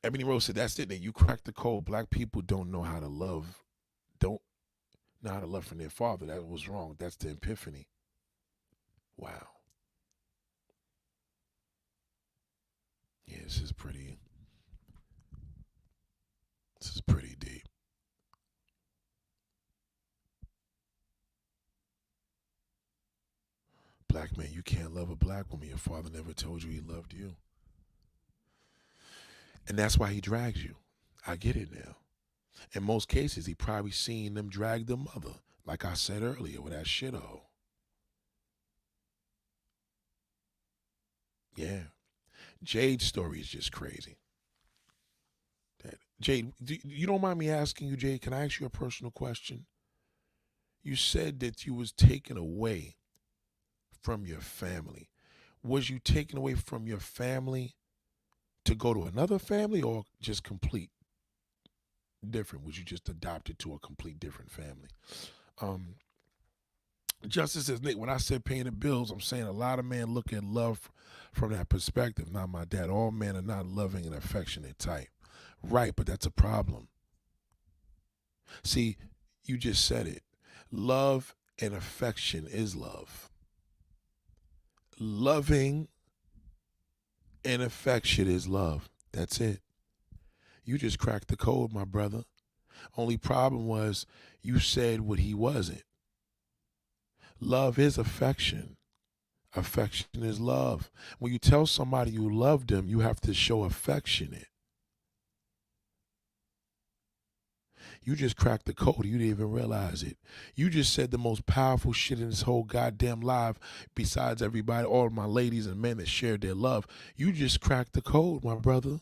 Ebony Rose said, that's it. That you cracked the code. Black people don't know how to love, don't know how to love from their father. That was wrong. That's the epiphany. Wow. Yeah, this is pretty deep. Black man, you can't love a black woman. Your father never told you he loved you. And that's why he drags you. I get it now. In most cases, he probably seen them drag the mother, like I said earlier with that shithole. Yeah. Jade's story is just crazy. Jade, you don't mind me asking you, Jade, can I ask you a personal question? You said that you was taken away from your family. Was you taken away from your family to go to another family or just complete different? Was you just adopted to a complete different family? Um, Justice says, Nick, when I said paying the bills, I'm saying a lot of men look at love from that perspective. Not my dad. All men are not loving and affectionate type. Right, but that's a problem. See, you just said it. Love and affection is love. Loving and affection is love. That's it. You just cracked the code, my brother. Only problem was you said what he wasn't. Love is affection. Affection is love. When you tell somebody you love them, you have to show affection. You just cracked the code. You didn't even realize it. You just said the most powerful shit in this whole goddamn live, besides everybody, all of my ladies and men that shared their love. You just cracked the code, my brother.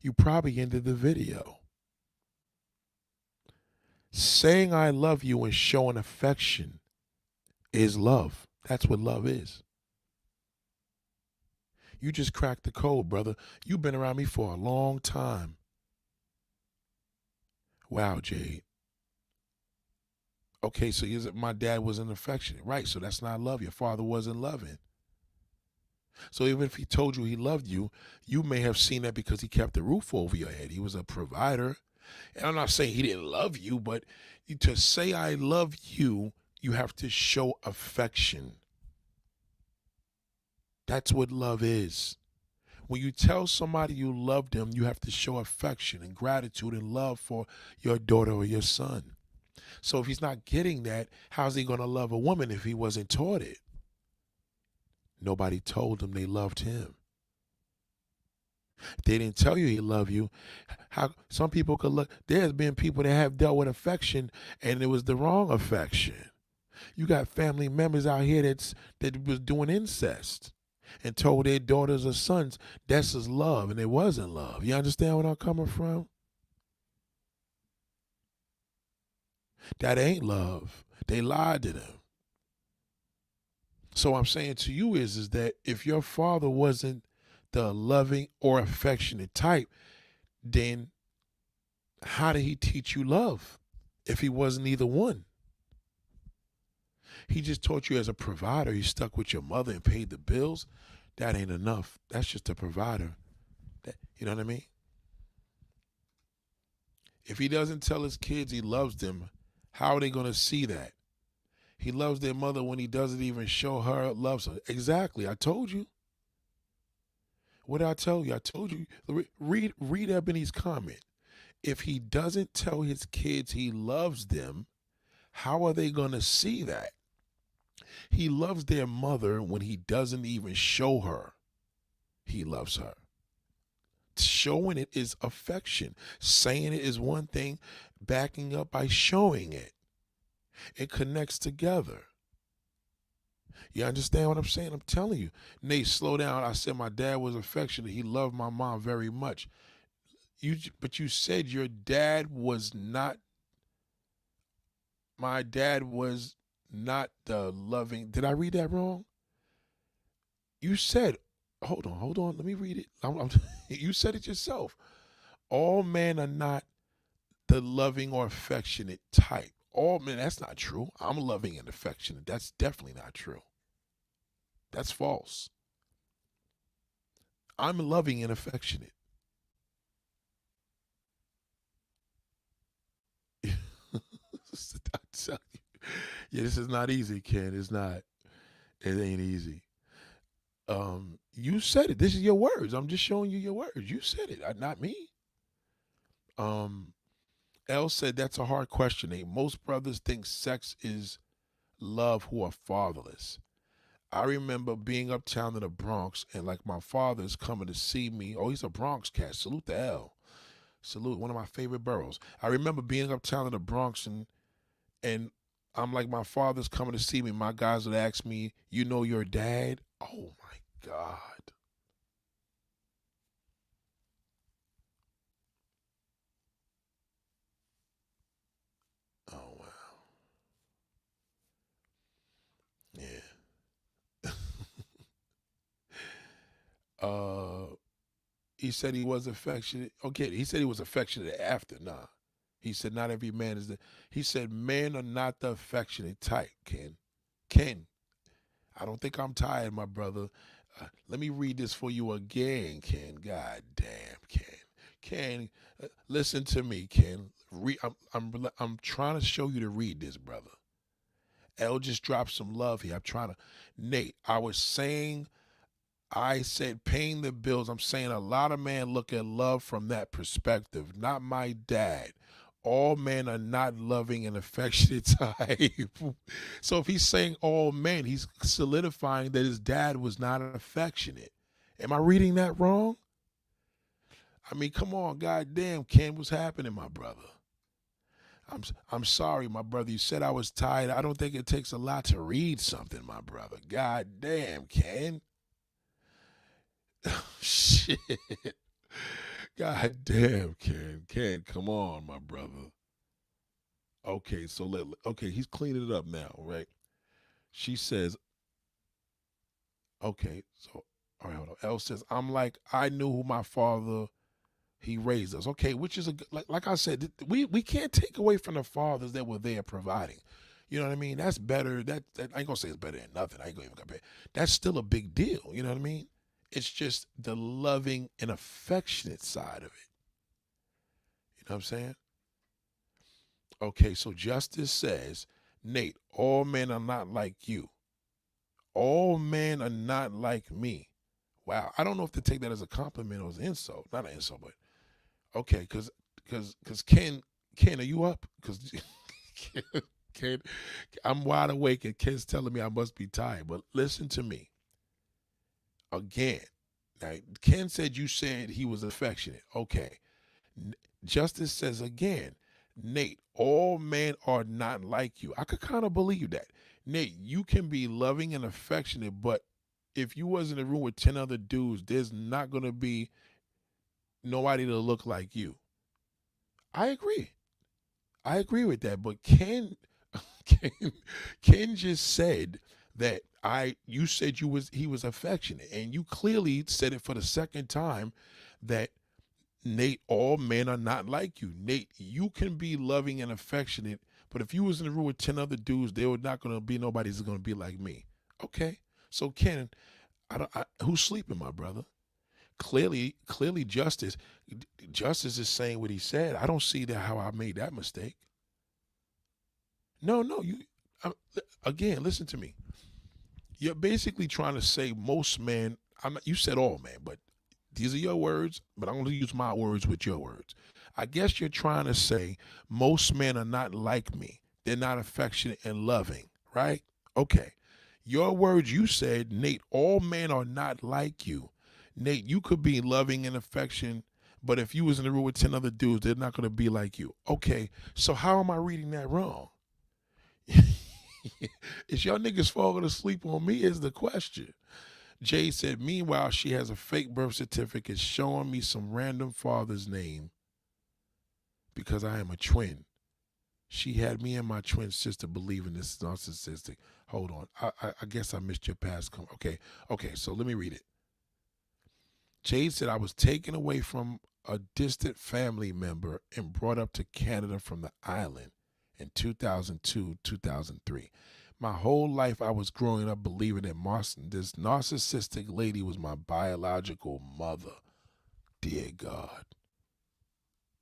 You probably ended the video. Saying I love you and showing affection is love. That's what love is. You just cracked the code, brother. You've been around me for a long time. Wow, Jade. Okay, so my dad wasn't affectionate. Right, so that's not love. Your father wasn't loving. So even if he told you he loved you, you may have seen that because he kept the roof over your head. He was a provider. And I'm not saying he didn't love you, but to say I love you, you have to show affection. That's what love is. When you tell somebody you love them, you have to show affection and gratitude and love for your daughter or your son. So if he's not getting that, how's he going to love a woman if he wasn't taught it? Nobody told him they loved him. They didn't tell you he loved you. How some people could look. There's been people that have dealt with affection and it was the wrong affection. You got family members out here that was doing incest and told their daughters or sons that's his love, and it wasn't love. You understand where I'm coming from? That ain't love. They lied to them. So I'm saying to you is that if your father wasn't the loving or affectionate type, then how did he teach you love if he wasn't either one? He just taught you as a provider. He stuck with your mother and paid the bills. That ain't enough. That's just a provider. You know what I mean? If he doesn't tell his kids he loves them, how are they going to see that? He loves their mother when he doesn't even show her loves her. Exactly. I told you. What did I tell you? I told you. Read Ebony's comment. If he doesn't tell his kids he loves them, how are they going to see that? He loves their mother when he doesn't even show her he loves her. Showing it is affection. Saying it is one thing, backing up by showing it. It connects together. You understand what I'm saying? I'm telling you. Nate, slow down. I said my dad was affectionate. He loved my mom very much. But you said your dad was not, my dad was not the loving. Did I read that wrong? You said, hold on. Let me read it. You said it yourself. All men are not the loving or affectionate type. All men, that's not true. I'm loving and affectionate. That's definitely not true. That's false. I'm loving and affectionate. I tell you. Yeah, this is not easy, Ken. It's not. It ain't easy. You said it. This is your words. I'm just showing you your words. You said it, not me. Elle said that's a hard question. Most brothers think sex is love who are fatherless. I remember being uptown in the Bronx and like my father's coming to see me. Oh, he's a Bronx cat. Salute to L. Salute, one of my favorite boroughs. I remember being uptown in the Bronx and I'm like, my father's coming to see me. My guys would ask me, you know your dad? Oh my God. Oh wow. Yeah. He said he was affectionate. Okay, he said he was affectionate after. Nah. He said not every man is the. He said men are not the affectionate type, Ken. Ken, I don't think I'm tired, my brother. Let me read this for you again, Ken. God damn, Ken. Ken, listen to me, Ken. I'm trying to show you to read this, brother. L just dropped some love here. I'm trying to. Nate, I said paying the bills. I'm saying a lot of men look at love from that perspective. Not my dad. All men are not loving and affectionate type. So if he's saying all men, he's solidifying that his dad was not affectionate. Am I reading that wrong? I mean, come on, goddamn, Ken, what's happening, my brother? I'm sorry, my brother. You said I was tired. I don't think it takes a lot to read something, my brother. God damn, Ken. Shit. God damn, Ken. Ken, come on, my brother. Okay, so okay, he's cleaning it up now, right? She says, okay, so all right, hold on. Elle says, I'm like, I knew who my father he raised us. Okay, which is like I said, we can't take away from the fathers that were there providing. You know what I mean? That's better. That I ain't gonna say it's better than nothing. I ain't gonna even compare. That's still a big deal. You know what I mean? It's just the loving and affectionate side of it. You know what I'm saying? Okay, so Justice says, Nate, all men are not like you. All men are not like me. Wow, I don't know if to take that as a compliment or as an insult. Not an insult, but okay, because Ken, are you up? Because Ken, I'm wide awake and Ken's telling me I must be tired. But listen to me again. Now, Ken said you said he was affectionate. Okay. Justice says again, Nate, all men are not like you. I could kind of believe that. Nate, you can be loving and affectionate, but if you was in a room with 10 other dudes, there's not going to be nobody to look like you. I agree. I agree with that. But Ken, Ken just said that you said he was affectionate, and you clearly said it for the second time that Nate, all men are not like you. Nate, you can be loving and affectionate, but if you was in the room with 10 other dudes, there were not going to be nobody's going to be like me. Okay. So Ken, who's sleeping, my brother? Clearly, Justice is saying what he said. I don't see that how I made that mistake. No, I, again, listen to me. You're basically trying to say most men. You said all men, but these are your words. But I'm going to use my words with your words. I guess you're trying to say most men are not like me. They're not affectionate and loving, right? Okay. Your words, you said, Nate, all men are not like you. Nate, you could be loving and affection, but if you was in the room with 10 other dudes, they're not going to be like you. Okay, so how am I reading that wrong? Is y'all niggas falling asleep on me is the question. Jay said, meanwhile, she has a fake birth certificate showing me some random father's name because I am a twin. She had me and my twin sister believing this is narcissistic. Hold on. I guess I missed your past. Okay, so let me read it. Jade said, I was taken away from a distant family member and brought up to Canada from the island in 2002, 2003. My whole life I was growing up believing that this narcissistic lady was my biological mother. Dear God.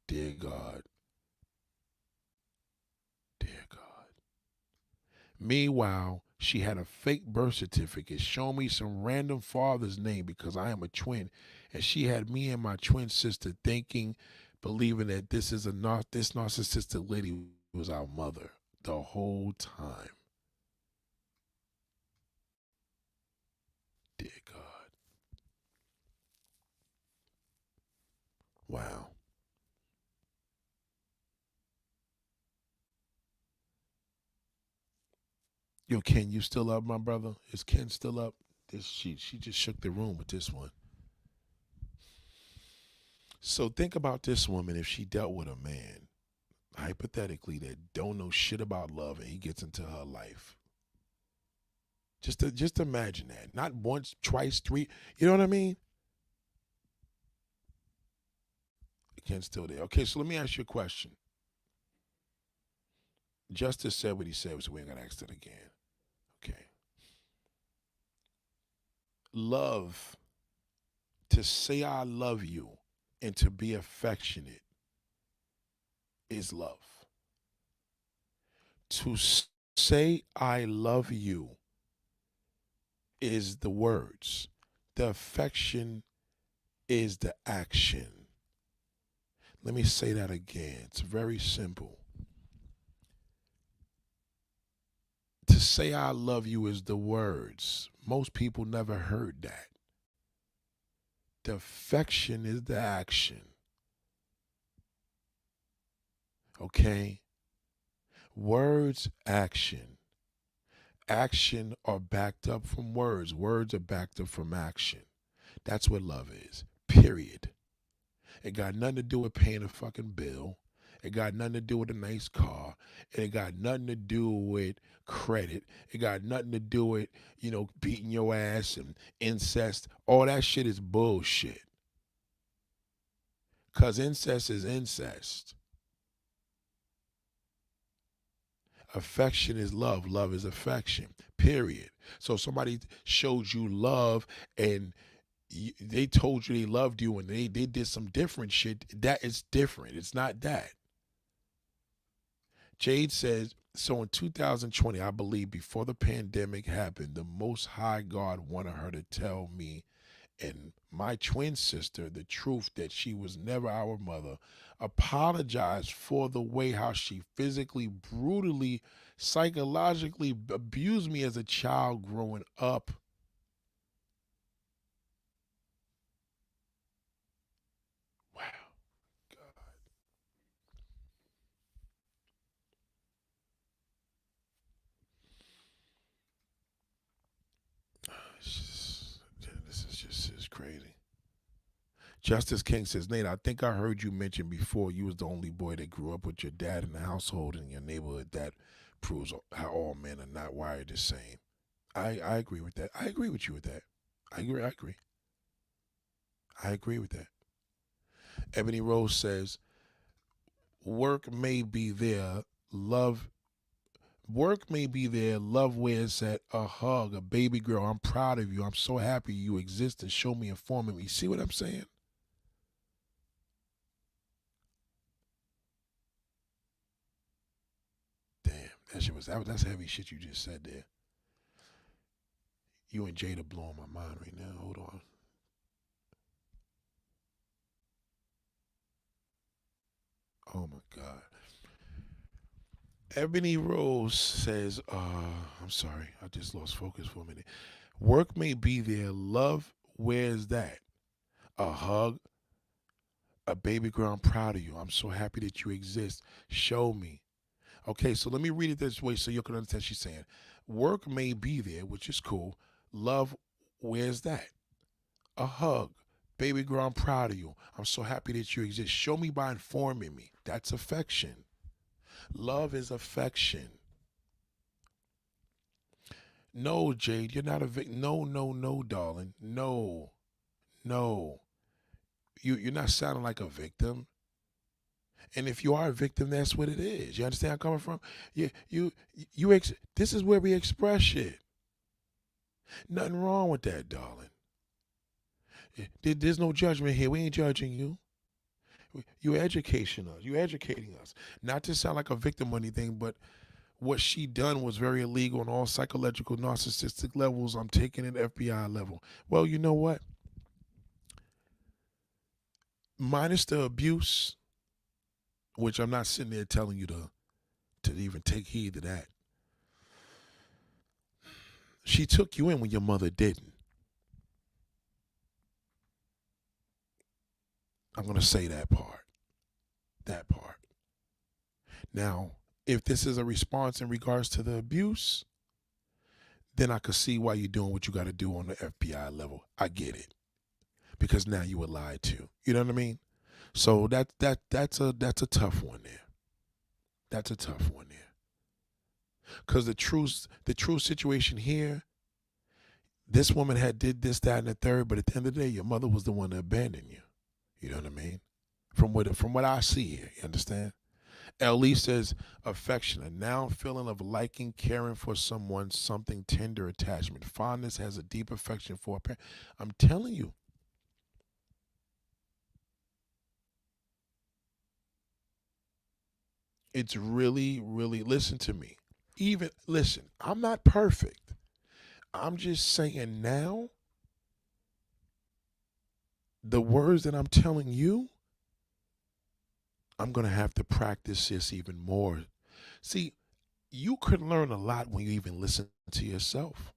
Dear God. Dear God. Meanwhile, she had a fake birth certificate showing me some random father's name because I am a twin, and she had me and my twin sister believing that this narcissistic lady was our mother the whole time. Dear God. Wow. Yo, Ken, you still up, my brother? Is Ken still up? She just shook the room with this one. So think about this woman if she dealt with a man, hypothetically, that don't know shit about love and he gets into her life. Just imagine that. Not once, twice, three. You know what I mean? Ken's still there. Okay, so let me ask you a question. Justice said what he said, so we ain't gonna ask it again. Okay. Love, to say I love you, and to be affectionate is love. To say I love you is the words. The affection is the action. Let me say that again. It's very simple. To say I love you is the words. Most people never heard that. The affection is the action. Okay? Words, action. Action are backed up from words. Words are backed up from action. That's what love is. Period. It got nothing to do with paying a fucking bill. It got nothing to do with a nice car. And it got nothing to do with credit. It got nothing to do with, beating your ass and incest. All that shit is bullshit. Because incest is incest. Affection is love. Love is affection. Period. So somebody showed you love and they told you they loved you and they did some different shit. That is different. It's not that. Jade says, so in 2020, I believe before the pandemic happened, the Most High God wanted her to tell me and my twin sister the truth that she was never our mother, apologize for the way how she physically, brutally, psychologically abused me as a child growing up. Wow. God. This is just crazy. Justice King says, Nate, I think I heard you mention before you was the only boy that grew up with your dad in the household in your neighborhood. That proves how all men are not wired the same. I agree with that. I agree with you with that. I agree. I agree with that. Ebony Rose says, work may be there, love work may be there, love where it's at, a hug, a baby girl, I'm proud of you, I'm so happy you exist and show me and form me. See what I'm saying? Damn, that shit that's heavy shit you just said there. You and Jada blowing my mind right now. Hold on. Oh my God. Ebony Rose says, I'm sorry, I just lost focus for a minute. Work may be there, love, where's that? A hug, a baby girl, I'm proud of you. I'm so happy that you exist. Show me. Okay, so let me read it this way so you can understand she's saying. Work may be there, which is cool. Love, where's that? A hug. Baby girl, I'm proud of you. I'm so happy that you exist. Show me by informing me. That's affection. Love is affection. No, Jade, you're not a victim. No, no, no, darling. No, no. You're not sounding like a victim. And if you are a victim, that's what it is. You understand where I'm coming from? This is where we express shit. Nothing wrong with that, darling. There's no judgment here. We ain't judging you. You're educating us. You're educating us. Not to sound like a victim or anything, but what she done was very illegal on all psychological, narcissistic levels. I'm taking it FBI level. Well, you know what? Minus the abuse, which I'm not sitting there telling you to even take heed to that. She took you in when your mother didn't. I'm going to say that part. That part. Now, if this is a response in regards to the abuse, then I could see why you're doing what you got to do on the FBI level. I get it. Because now you were lied to. You know what I mean? So that's a tough one there. That's a tough one there. Because the true situation here, this woman had did this, that, and the third, but at the end of the day, your mother was the one that abandoned you. You know what I mean? From what I see here, you understand? Ellie says, affection, a noun feeling of liking, caring for someone, something tender, attachment. Fondness has a deep affection for a parent. I'm telling you. It's really, really, listen to me. Even, listen, I'm not perfect. I'm just saying now, the words that I'm telling you, I'm going to have to practice this even more. See, you could learn a lot when you even listen to yourself.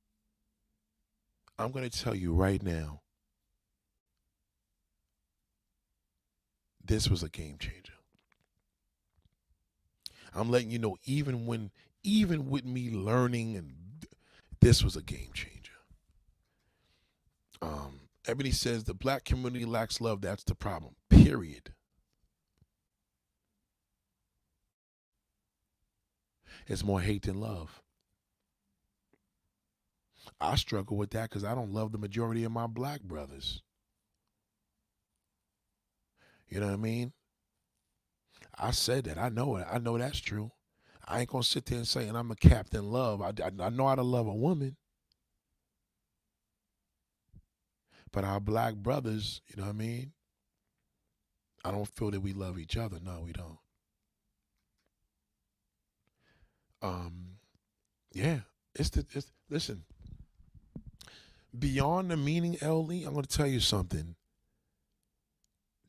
I'm going to tell you right now, this was a game changer. I'm letting you know, even with me learning, and this was a game changer. Ebony says the black community lacks love. That's the problem. Period. It's more hate than love. I struggle with that because I don't love the majority of my black brothers. You know what I mean? I said that. I know it. I know that's true. I ain't gonna sit there and say, and I'm a captain love. I know how to love a woman, but our black brothers, you know what I mean? I don't feel that we love each other. No, we don't. Um, yeah. It's listen, beyond the meaning, LE, I'm gonna tell you something.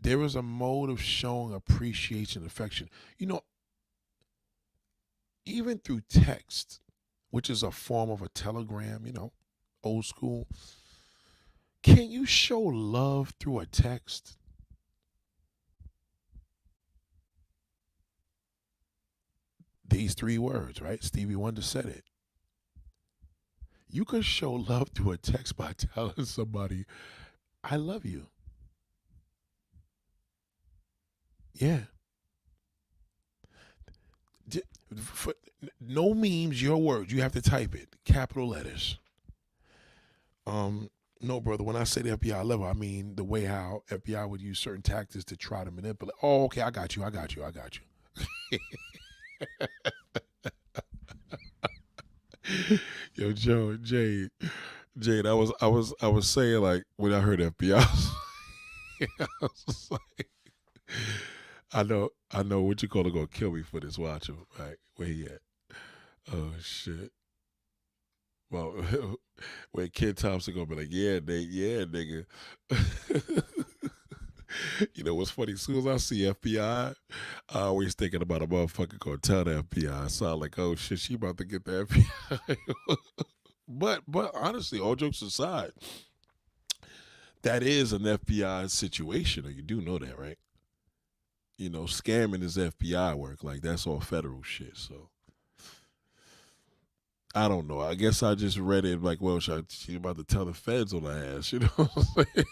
There is a mode of showing appreciation, affection. You know, even through text, which is a form of a telegram, old school. Can you show love through a text? These three words, right? Stevie Wonder said it. You can show love through a text by telling somebody, I love you. Yeah. For, no memes, your words. You have to type it. Capital letters. No, brother. When I say the FBI level, I mean the way how FBI would use certain tactics to try to manipulate. Oh, okay. I got you. Yo, Joe, Jade. I was saying like when I heard FBI, I was just like, I know what you call it gonna kill me for this. Watch him, right? Where he at? Oh shit. Well, when Ken Thompson gonna be like, yeah, nigga. You know what's funny? As soon as I see FBI, I always thinking about a motherfucker gonna tell the FBI. So I'm like, oh shit, she about to get the FBI. But honestly, all jokes aside, that is an FBI situation. You do know that, right? Scamming is FBI work. Like that's all federal shit. So I don't know. I guess I just read it like, well, she about to tell the feds on her ass. You know what I'm saying?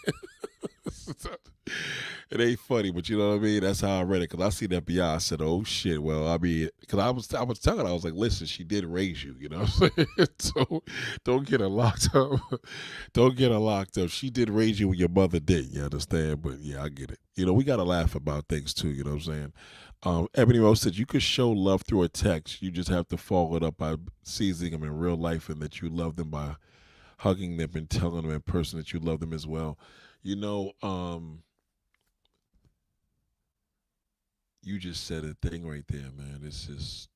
It ain't funny, but you know what I mean. That's how I read it because I see the FBI. I said, "Oh shit." Well, I mean, because I was telling her, I was like, "Listen, she did raise you. You know what I'm saying? So don't get her locked up. Don't get her locked up. She did raise you when your mother did. You understand? But yeah, I get it. We got to laugh about things too. You know what I'm saying? Ebony Rose said you could show love through a text. You just have to follow it up by seizing them in real life and that you love them by hugging them and telling them in person that you love them as well. You know, you just said a thing right there, man. It's just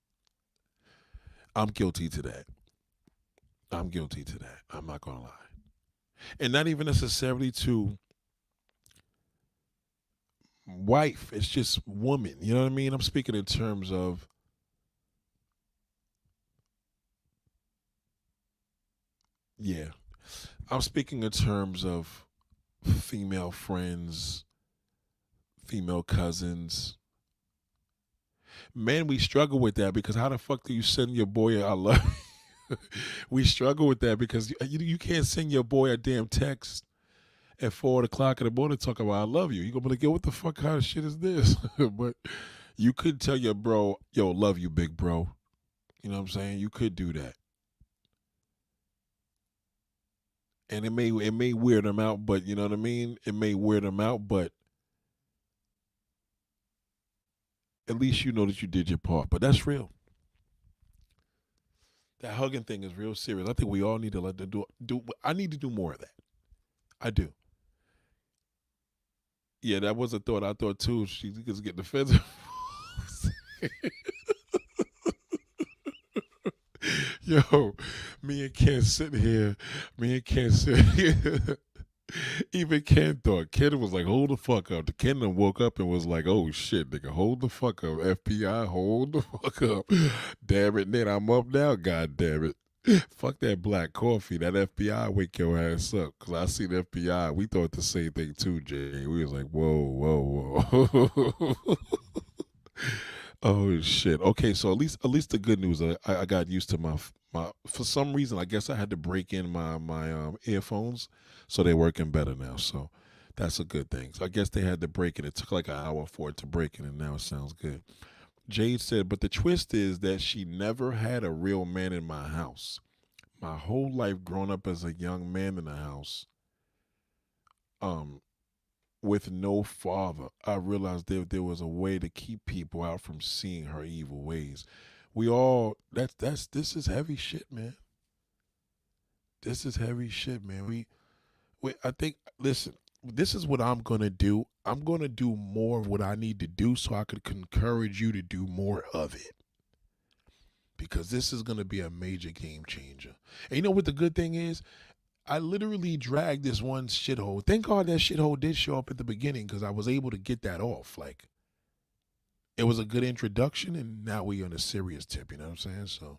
I'm guilty to that. I'm guilty to that. I'm not gonna lie. And not even necessarily to wife. It's just woman. You know what I mean? I'm speaking in terms of yeah. I'm speaking in terms of female friends, female cousins. Man, we struggle with that because how the fuck do you send your boy a I love you? We struggle with that because you can't send your boy a damn text at 4 o'clock in the morning talking about I love you. You gonna be like, yo, what the fuck kind of shit is this? But you could tell your bro, yo, love you, big bro. You know what I'm saying? You could do that. And it may weird them out, but you know what I mean? It may weird them out, but at least you know that you did your part. But that's real. That hugging thing is real serious. I think we all need to let them do. I need to do more of that. I do. Yeah, that was a thought. I thought too. She was getting offensive. Yo, me and Ken sitting here. Me and Ken sitting here. Even Ken thought. Ken was like, hold the fuck up. The Ken then woke up and was like, oh shit, nigga, hold the fuck up. FBI, hold the fuck up. Damn it, Ned, I'm up now, god damn it. Fuck that black coffee. That FBI wake your ass up. Cause I see the FBI. We thought the same thing too, Jay. We was like, whoa, whoa, whoa. Oh shit. Okay, so at least the good news. I got used to my. For some reason, I guess I had to break in my earphones, so they're working better now. So that's a good thing. So I guess they had to break it. It took like an hour for it to break it, and now it sounds good. Jade said, but the twist is that she never had a real man in my house. My whole life, growing up as a young man in the house, um, with no father, I realized there was a way to keep people out from seeing her evil ways. We all that's this is heavy shit, man. This is heavy shit, man. We I think listen, this is what I'm gonna do. I'm gonna do more of what I need to do so I could encourage you to do more of it. Because this is gonna be a major game changer. And you know what the good thing is? I literally dragged this one shithole. Thank God that shithole did show up at the beginning because I was able to get that off. Like, it was a good introduction, and now we on a serious tip. You know what I'm saying? So,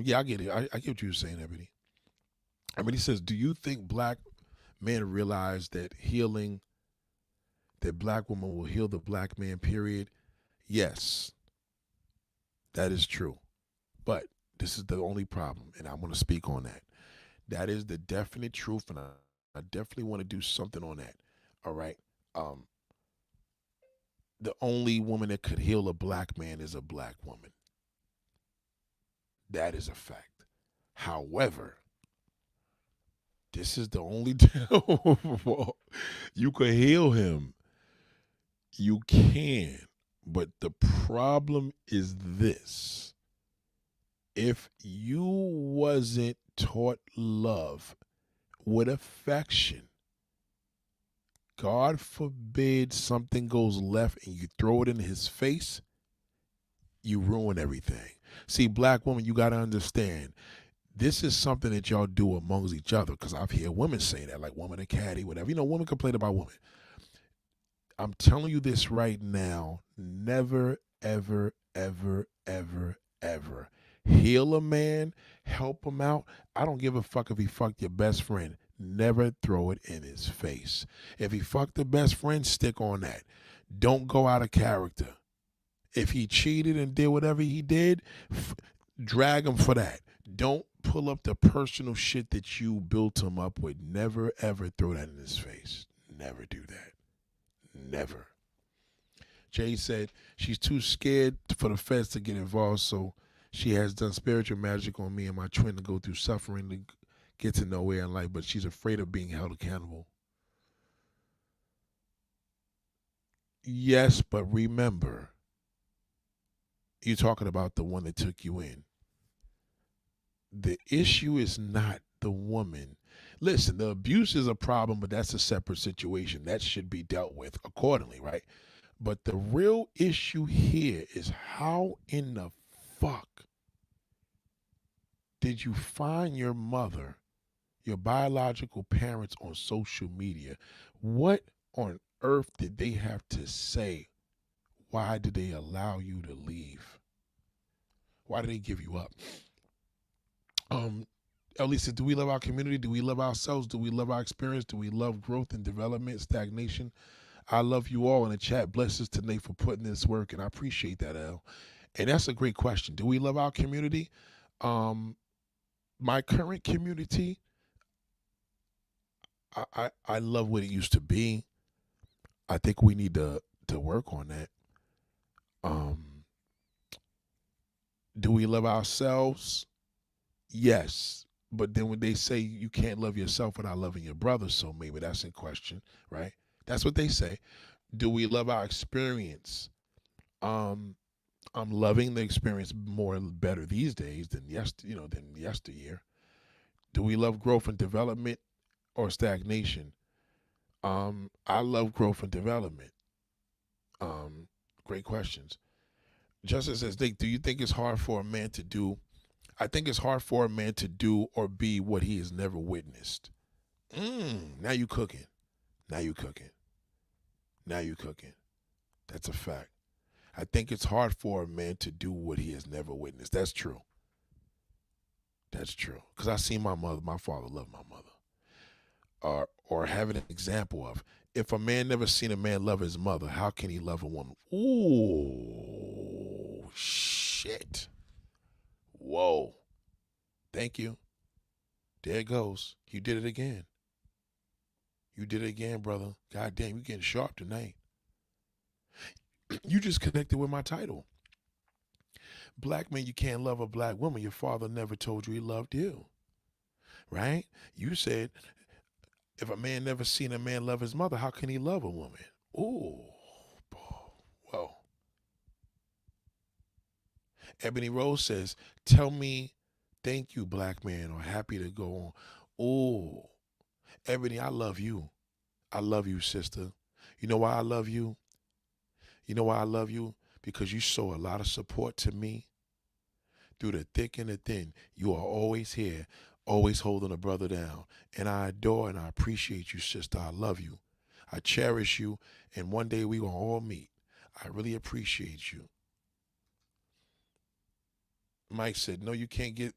yeah, I get it. I get what you were saying, Ebony. Ebony says, "Do you think black men realize that healing, that black woman will heal the black man? Period. Yes, that is true. But this is the only problem, and I want to speak on that. That is the definite truth, and I definitely want to do something on that. All right. Um, the only woman that could heal a black man is a black woman. That is a fact. However, this is the only downfall. You could heal him. You can. But the problem is this. If you wasn't taught love with affection, God forbid something goes left and you throw it in his face, you ruin everything. See, black woman, you got to understand, this is something that y'all do amongst each other because I've heard women say that, like woman and caddy, whatever. You know, women complain about women. I'm telling you this right now. Never, ever, ever, ever, ever heal a man, help him out. I don't give a fuck if he fucked your best friend. Never throw it in his face. If he fucked the best friend, stick on that. Don't go out of character. If he cheated and did whatever he did, drag him for that. Don't pull up the personal shit that you built him up with. Never, ever throw that in his face. Never do that. Never. Jay said she's too scared for the feds to get involved, so she has done spiritual magic on me and my twin to go through suffering to get to nowhere in life, but she's afraid of being held accountable. Yes, but remember, you're talking about the one that took you in. The issue is not the woman. Listen, the abuse is a problem, but that's a separate situation. That should be dealt with accordingly, right? But the real issue here is how in the fuck did you find your mother, your biological parents on social media? What on earth did they have to say? Why did they allow you to leave? Why did they give you up? Um, Elisa, do we love our community? Do we love ourselves? Do we love our experience? Do we love growth and development, stagnation? I love you all in the chat. Blessings to Nate for putting this work, and I appreciate that, El. And that's a great question. Do we love our community? Um, my current community, I love what it used to be. I think we need to work on that. Um, do we love ourselves? Yes. But then when they say you can't love yourself without loving your brother, so maybe that's in question, right? That's what they say. Do we love our experience? Um, I'm loving the experience more better these days than than yesteryear. Do we love growth and development or stagnation? I love growth and development. Um, Great questions. Justin says, do you think it's hard for a man to do? I think it's hard for a man to do or be what he has never witnessed. Now you cooking. Now you cooking. Now you cooking. That's a fact. I think it's hard for a man to do what he has never witnessed. That's true. That's true. Because I see my mother, my father loved my mother. Or having an example of, if a man never seen a man love his mother, how can he love a woman? Ooh, shit. Whoa. Thank you. There it goes. You did it again. You did it again, brother. God damn, you getting sharp tonight. You just connected with my title. Black man, you can't love a black woman. Your father never told you he loved you. Right? You said, if a man never seen a man love his mother, how can he love a woman? Ooh. Whoa. Ebony Rose says, tell me thank you, black man, or happy to go on. Ooh. Ebony, I love you. I love you, sister. You know why I love you? You know why I love you? Because you show a lot of support to me through the thick and the thin. You are always here, always holding a brother down. And I adore and I appreciate you, sister. I love you. I cherish you. And one day we will all meet. I really appreciate you. Mike said, no, you can't get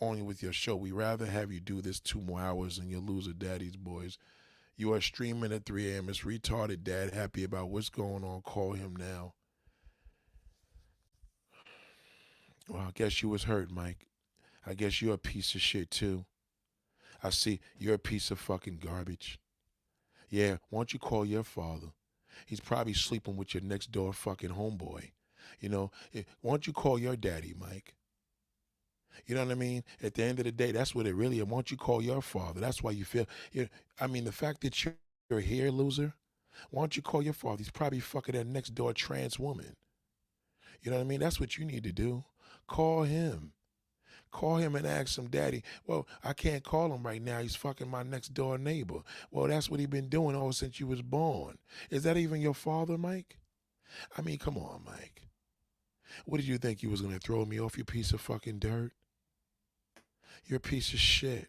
on with your show. We rather have you do this 2 more hours and you'll lose a daddy's boys. You are streaming at 3 a.m. It's retarded, dad. Happy about what's going on. Call him now. Well, I guess you was hurt, Mike. I guess you're a piece of shit, too. I see you're a piece of fucking garbage. Yeah, why don't you call your father? He's probably sleeping with your next door fucking homeboy. You know, why don't you call your daddy, Mike? You know what I mean? At the end of the day, that's what it really is. Why don't you call your father? That's why you feel. I mean, the fact that you're here, loser, why don't you call your father? He's probably fucking that next door trans woman. You know what I mean? That's what you need to do. Call him. Call him and ask him, Daddy. Well, I can't call him right now. He's fucking my next door neighbor. Well, that's what he been doing all since you was born. Is that even your father, Mike? I mean, come on, Mike. What did you think you was going to throw me off, you piece of fucking dirt? You're a piece of shit.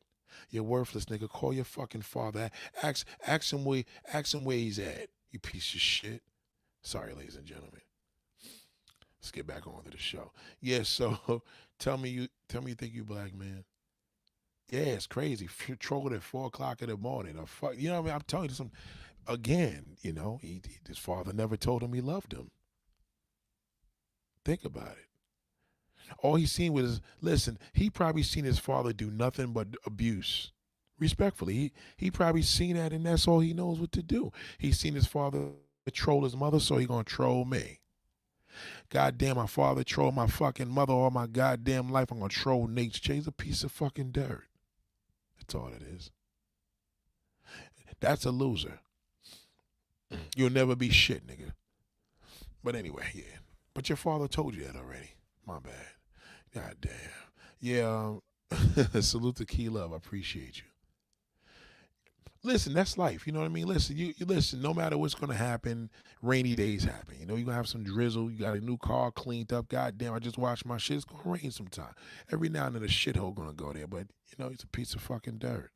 You're worthless, nigga. Call your fucking father. Ask him where he's at, you piece of shit. Sorry, ladies and gentlemen. Let's get back on to the show. Yeah, so tell me you think you black, man. Yeah, it's crazy. Trolled at 4 o'clock in the morning. Or fuck, you know what I mean? I'm telling you some again, you know, his father never told him he loved him. Think about it. All he seen was, listen, he probably seen his father do nothing but abuse. Respectfully. He probably seen that and that's all he knows what to do. He seen his father troll his mother, so he gonna troll me. Goddamn, my father trolled my fucking mother all my goddamn life. I'm gonna troll Nate. He's a piece of fucking dirt. That's all it is. That's a loser. You'll never be shit, nigga. But anyway, yeah. But your father told you that already. My bad. God damn. Yeah, salute to Key Love. I appreciate you. Listen, that's life. You know what I mean? Listen, you listen, no matter what's gonna happen, rainy days happen. You know, you're gonna have some drizzle, you got a new car cleaned up. God damn, I just washed my shit. It's gonna rain sometime. Every now and then a shithole gonna go there, but you know, it's a piece of fucking dirt.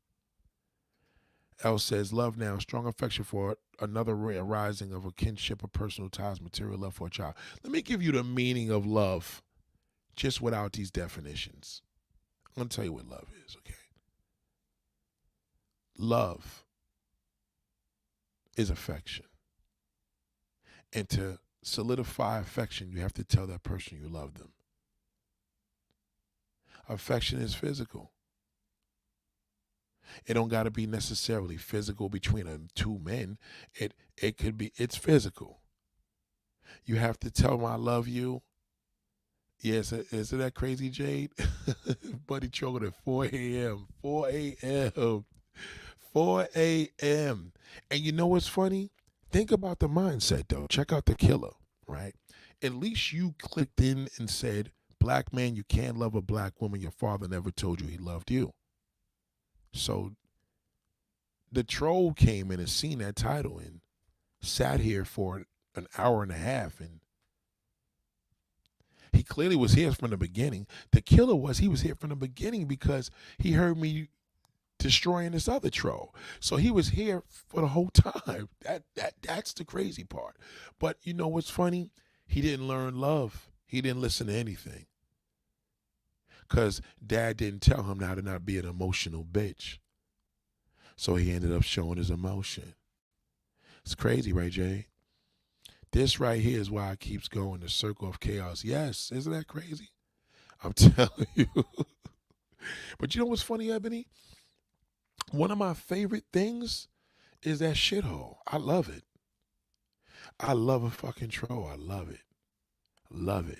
L says, love now, strong affection for another rising of a kinship of personal ties, material love for a child. Let me give you the meaning of love, just without these definitions. I'm gonna tell you what love is, okay? Love is affection. And to solidify affection, you have to tell that person you love them. Affection is physical. It don't got to be necessarily physical between two men. It could be, it's physical. You have to tell them I love you. Yes, is it that crazy, Jade? Buddy trolling at 4 a.m. 4 a.m. 4 a.m. And you know what's funny? Think about the mindset, though. Check out The Killer, right? At least you clicked in and said, black man, you can't love a black woman. Your father never told you he loved you. So the troll came in and seen that title and sat here for an hour and a half and He clearly was here from the beginning. The killer was he was here from the beginning because he heard me destroying this other troll. So he was here for the whole time. That's the crazy part. But you know what's funny? He didn't learn love. He didn't listen to anything. Cause dad didn't tell him how to not be an emotional bitch. So he ended up showing his emotion. It's crazy, right, Jay? This right here is why it keeps going, the circle of chaos. Yes, isn't that crazy? I'm telling you. But you know what's funny, Ebony? One of my favorite things is that shithole. I love it. I love a fucking troll. I love it. Love it.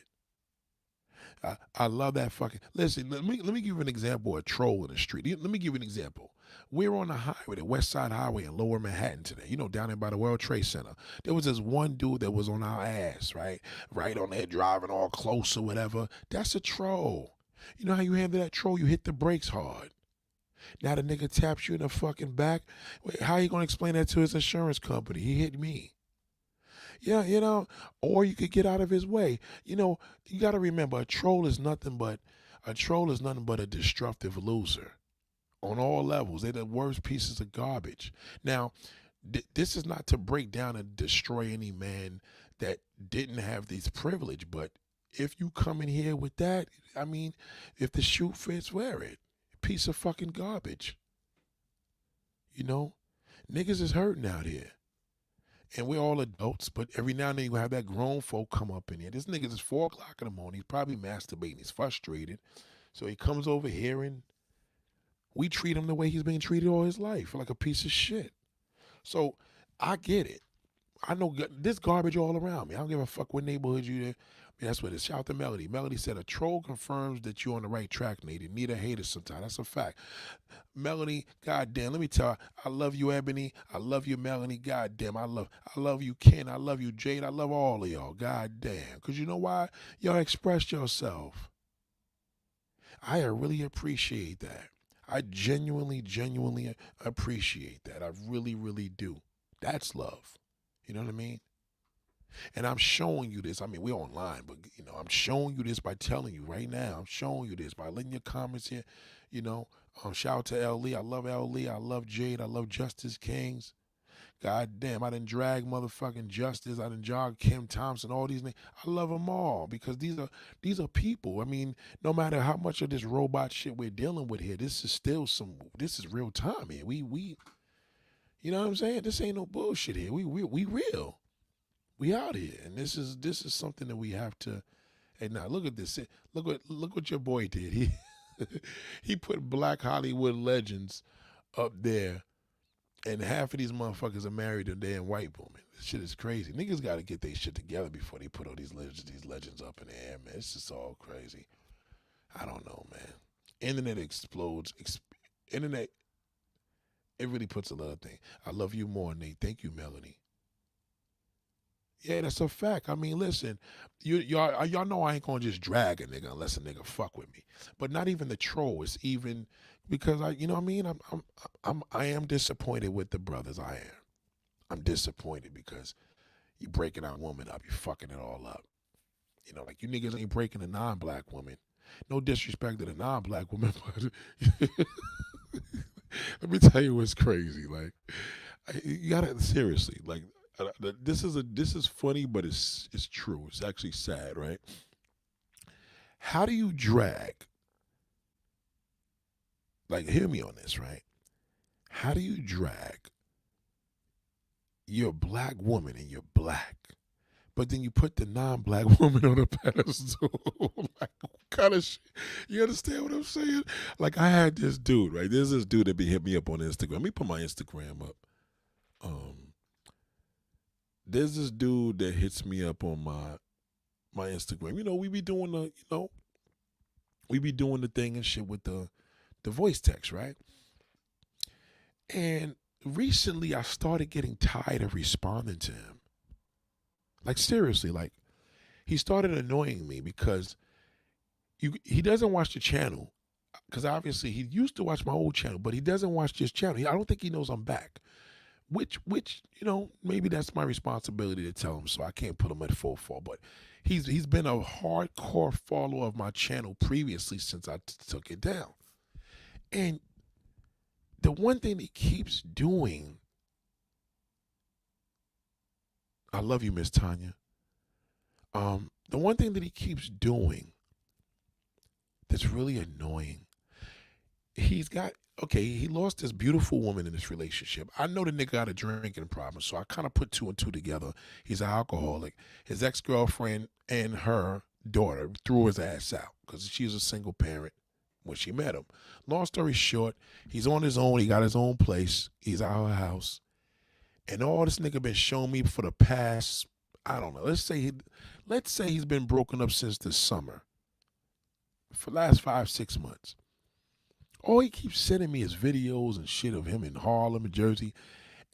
I love that fucking. Listen, let me give you an example of a troll in the street. Let me give you an example. We're on the highway, the West Side Highway in Lower Manhattan today. You know, down there by the World Trade Center. There was this one dude that was on our ass, right? Right on there driving all close or whatever. That's a troll. You know how you handle that troll? You hit the brakes hard. Now the nigga taps you in the fucking back. Wait, how you gonna explain that to his insurance company? He hit me. Yeah, you know, or you could get out of his way. You know, you got to remember, a troll is nothing but a disruptive loser on all levels. They're the worst pieces of garbage. Now, this is not to break down and destroy any man that didn't have this privilege, but if you come in here with that, I mean, if the shoe fits, wear it. Piece of fucking garbage. You know, niggas is hurting out here. And we're all adults, but every now and then you have that grown folk come up in here. This nigga is 4 o'clock in the morning. He's probably masturbating. He's frustrated. So he comes over here and we treat him the way he's been treated all his life, like a piece of shit. So I get it. I know this garbage all around me. I don't give a fuck what neighborhood you in. That's what it is. Shout out to Melody. Melody said, a troll confirms that you're on the right track, Nate. Need a hater sometimes. That's a fact. Melody, goddamn, let me tell her, I love you, Ebony. I love you, Melanie. Goddamn, I love you, Ken. I love you, Jade. I love all of y'all. Goddamn. Because you know why? Y'all expressed yourself. I really appreciate that. I genuinely appreciate that. I really, really do. That's love. You know what I mean? And I'm showing you this. I mean, we're online, but, you know, I'm showing you this by telling you right now. I'm showing you this by letting your comments here, you know. Shout out to L. Lee. I love L. Lee. I love Jade. I love Justice Kings. God damn, I done drag motherfucking Justice. I done jog Kim Thompson, all these names. I love them all because these are people. I mean, no matter how much of this robot shit we're dealing with here, this is real time here. We you know what I'm saying? This ain't no bullshit here. We real. We out here, and this is something that we have to. Hey, now look at this. Look what your boy did. He put Black Hollywood legends up there, and half of these motherfuckers are married to damn white women. This shit is crazy. Niggas got to get their shit together before they put all these legends up in the air, man. It's just all crazy. I don't know, man. Internet explodes. Internet. It really puts a lot of things. I love you more, Nate. Thank you, Melanie. Yeah, that's a fact. I mean, listen, y'all know I ain't gonna just drag a nigga unless a nigga fuck with me. But not even the troll. It's even because you know what I mean. I am disappointed with the brothers. I am. I'm disappointed because you breaking our woman up, you fucking it all up. You know, like you niggas ain't breaking a non-black woman. No disrespect to the non-black woman, but let me tell you what's crazy. Like, you gotta seriously like. This is funny, but it's true. It's actually sad, right? How do you drag? Like, hear me on this, right? How do you drag your black woman and you're black, but then you put the non-black woman on a pedestal? Like, what kind of shit? You understand what I'm saying? Like, I had this dude, right? There's this dude that be hitting me up on Instagram. Let me put my Instagram up. There's this dude that hits me up on my Instagram. You know, we be doing the thing and shit with the voice text, right? And recently I started getting tired of responding to him. Like, seriously, like, he started annoying me because he doesn't watch the channel. Because obviously he used to watch my old channel, but he doesn't watch this channel. I don't think he knows I'm back. which maybe that's my responsibility to tell him, so I can't put him at full fault. But he's been a hardcore follower of my channel previously since I took it down. And the one thing he keeps doing, I love you, Miss Tanya. The one thing that he keeps doing that's really annoying, he lost this beautiful woman in this relationship. I know the nigga got a drinking problem, so I kind of put two and two together. He's an alcoholic. His ex-girlfriend and her daughter threw his ass out because she was a single parent when she met him. Long story short, he's on his own. He got his own place. He's out of the house. And all this nigga been showing me for the past, I don't know, let's say he's been broken up since the summer. For the last 5-6 months. All he keeps sending me is videos and shit of him in Harlem and Jersey.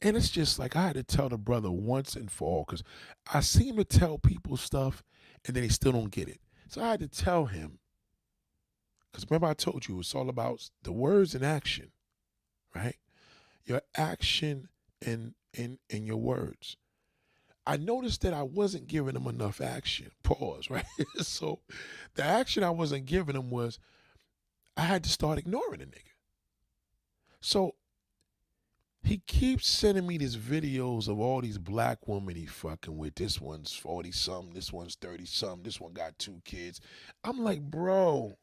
And it's just like I had to tell the brother once and for all, because I seem to tell people stuff and then they still don't get it. So I had to tell him, because remember I told you it's all about the words and action, right? Your action and your words. I noticed that I wasn't giving him enough action. Pause, right? So the action I wasn't giving him was I had to start ignoring the nigga. So he keeps sending me these videos of all these black women he fucking with. This one's 40-something, this one's 30-something, this one got 2 kids. I'm like, bro,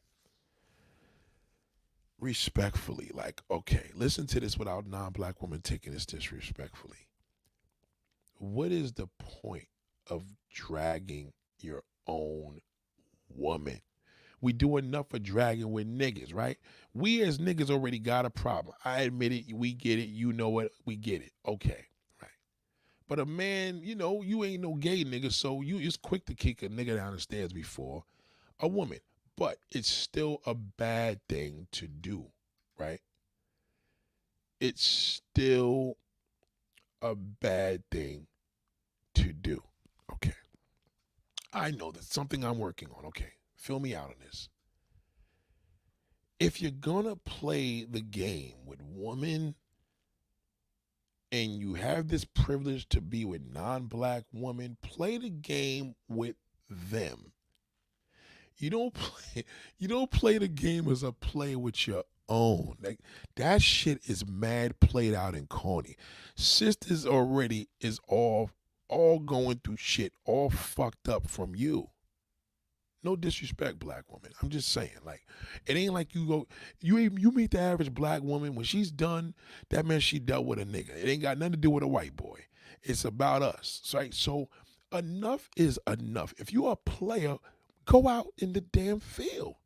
respectfully, like, okay, listen to this without non-black women taking this disrespectfully. What is the point of dragging your own woman? We do enough of dragging with niggas, right? We as niggas already got a problem. I admit it. We get it. You know it. We get it. Okay, right. But a man, you ain't no gay nigga, so you is quick to kick a nigga down the stairs before a woman. But it's still a bad thing to do, right? It's still a bad thing to do. Okay. I know that's something I'm working on. Okay. Fill me out on this. If you're gonna play the game with women and you have this privilege to be with non-black women, play the game with them. You don't play the game as a play with your own. Like that shit is mad played out and corny. Sisters already is all going through shit, all fucked up from you. No disrespect, black woman. I'm just saying, like, it ain't like you meet the average black woman, when she's done, that means she dealt with a nigga. It ain't got nothing to do with a white boy. It's about us, right? So enough is enough. If you're a player, go out in the damn field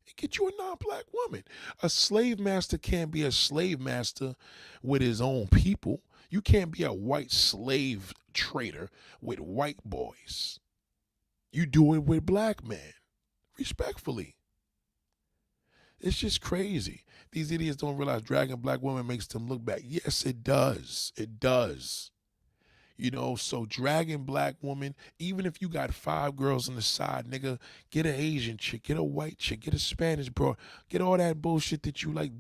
and get you a non-black woman. A slave master can't be a slave master with his own people. You can't be a white slave trader with white boys. You do it with black men, respectfully. It's just crazy. These idiots don't realize dragging black women makes them look bad. Yes, it does. It does. So dragging black women, even if you got 5 girls on the side, nigga, get an Asian chick, get a white chick, get a Spanish bro, get all that bullshit that you like.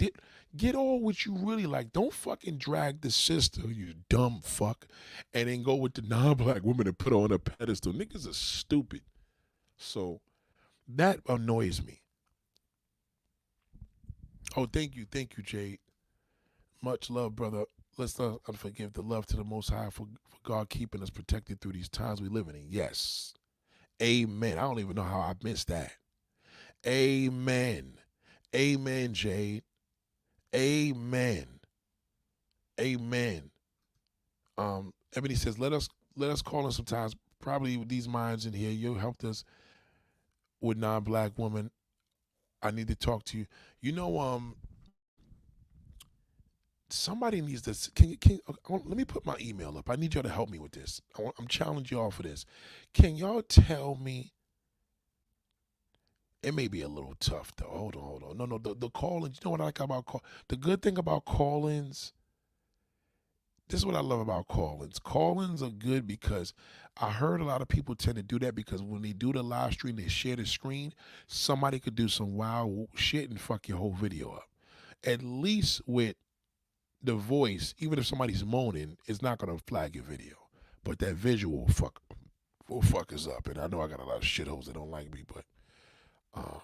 Get all what you really like. Don't fucking drag the sister, you dumb fuck, and then go with the non-black woman and put her on a pedestal. Niggas are stupid. So that annoys me. Oh, thank you, Jade. Much love, brother. Let's not unforgive the love to the Most High for God keeping us protected through these times we live in. Yes. Amen. I don't even know how I missed that. Amen. Amen, Jade. Amen. Amen. Ebony says, let us call in sometimes. Probably with these minds in here, you helped us with non-black women. I need to talk to you. Somebody needs this. Let me put my email up. I need y'all to help me with this. I'm challenging y'all for this. Can y'all tell me? It may be a little tough though. Hold on. No, the call-ins. You know what I like about the good thing about call-ins? This is what I love about call-ins. Call-ins are good because I heard a lot of people tend to do that because when they do the live stream, they share the screen. Somebody could do some wild shit and fuck your whole video up. At least with the voice, even if somebody's moaning, is not gonna flag your video. But that visual will fuck us up. And I know I got a lot of shitholes that don't like me, but uh,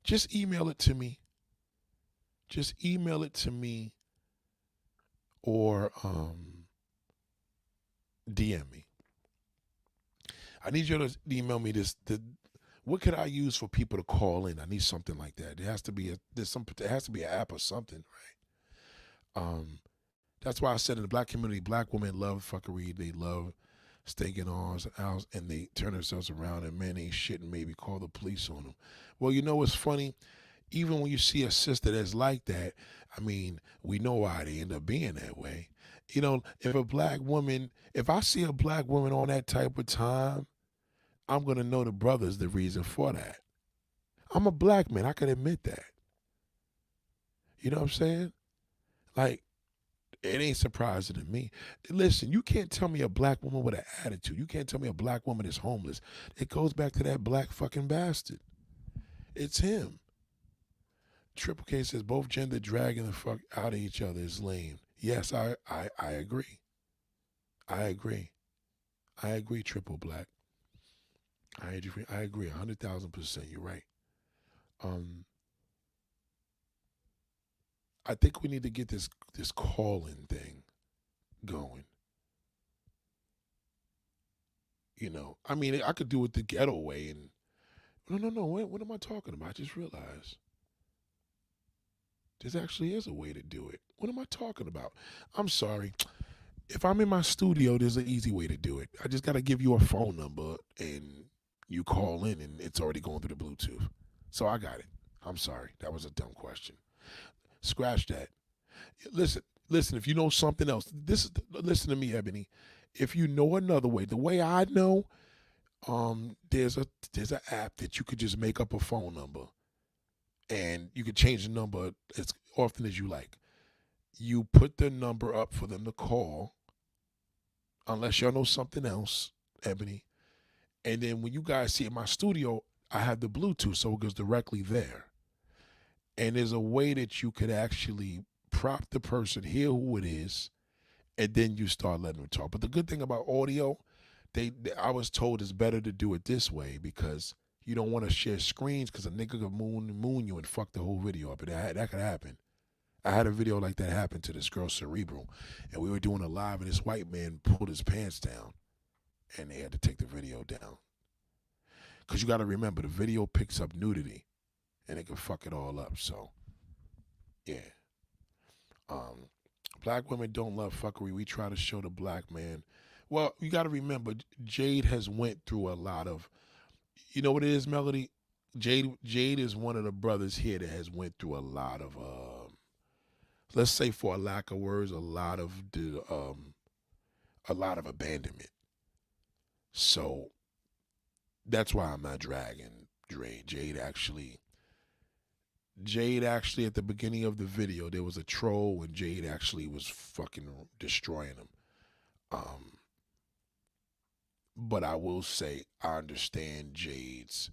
just email it to me. Just email it to me or DM me. I need you to email me this. What could I use for people to call in? I need something like that. There has to be there has to be an app or something, right? That's why I said in the black community, black women love fuckery. They love staking arms out, and they turn themselves around, and men ain't shit and maybe call the police on them. Well, you know what's funny? Even when you see a sister that's like that, I mean, we know why they end up being that way. You know, if I see a black woman on that type of time, I'm going to know the brother's the reason for that. I'm a black man. I can admit that. You know what I'm saying? Like, it ain't surprising to me. Listen, you can't tell me a black woman with an attitude. You can't tell me a black woman is homeless. It goes back to that black fucking bastard. It's him. Triple K says both gender dragging the fuck out of each other is lame. Yes, I agree. I agree. I agree, Triple Black. I agree 100,000%. You're right. I think we need to get this call-in thing going. You know, I mean, I could do it the ghetto way. And no. What am I talking about? I just realized there actually is a way to do it. What am I talking about? I'm sorry. If I'm in my studio, there's an easy way to do it. I just got to give you a phone number and you call in and it's already going through the Bluetooth. So I got it. I'm sorry. That was a dumb question. Scratch that. Listen, if you know something else, listen to me, Ebony. If you know another way, the way I know, there's an app that you could just make up a phone number and you could change the number as often as you like. You put the number up for them to call, unless y'all know something else, Ebony. And then when you guys see in my studio, I have the Bluetooth, so it goes directly there. And there's a way that you could actually prompt the person, hear who it is, and then you start letting them talk. But the good thing about audio, I was told it's better to do it this way because you don't want to share screens because a nigga could moon you and fuck the whole video up. And that could happen. I had a video like that happen to this girl, Cerebral, and we were doing a live, and this white man pulled his pants down, and they had to take the video down. Because you got to remember, the video picks up nudity, and it can fuck it all up. So, yeah. Black women don't love fuckery. We try to show the black man. Well, you got to remember, Jade has went through a lot of, you know what it is, Melody? Jade is one of the brothers here that has went through a lot of, let's say for a lack of words, a lot of abandonment. So that's why I'm not dragging Jade actually at the beginning of the video, there was a troll and Jade actually was fucking destroying him. But I will say I understand Jade's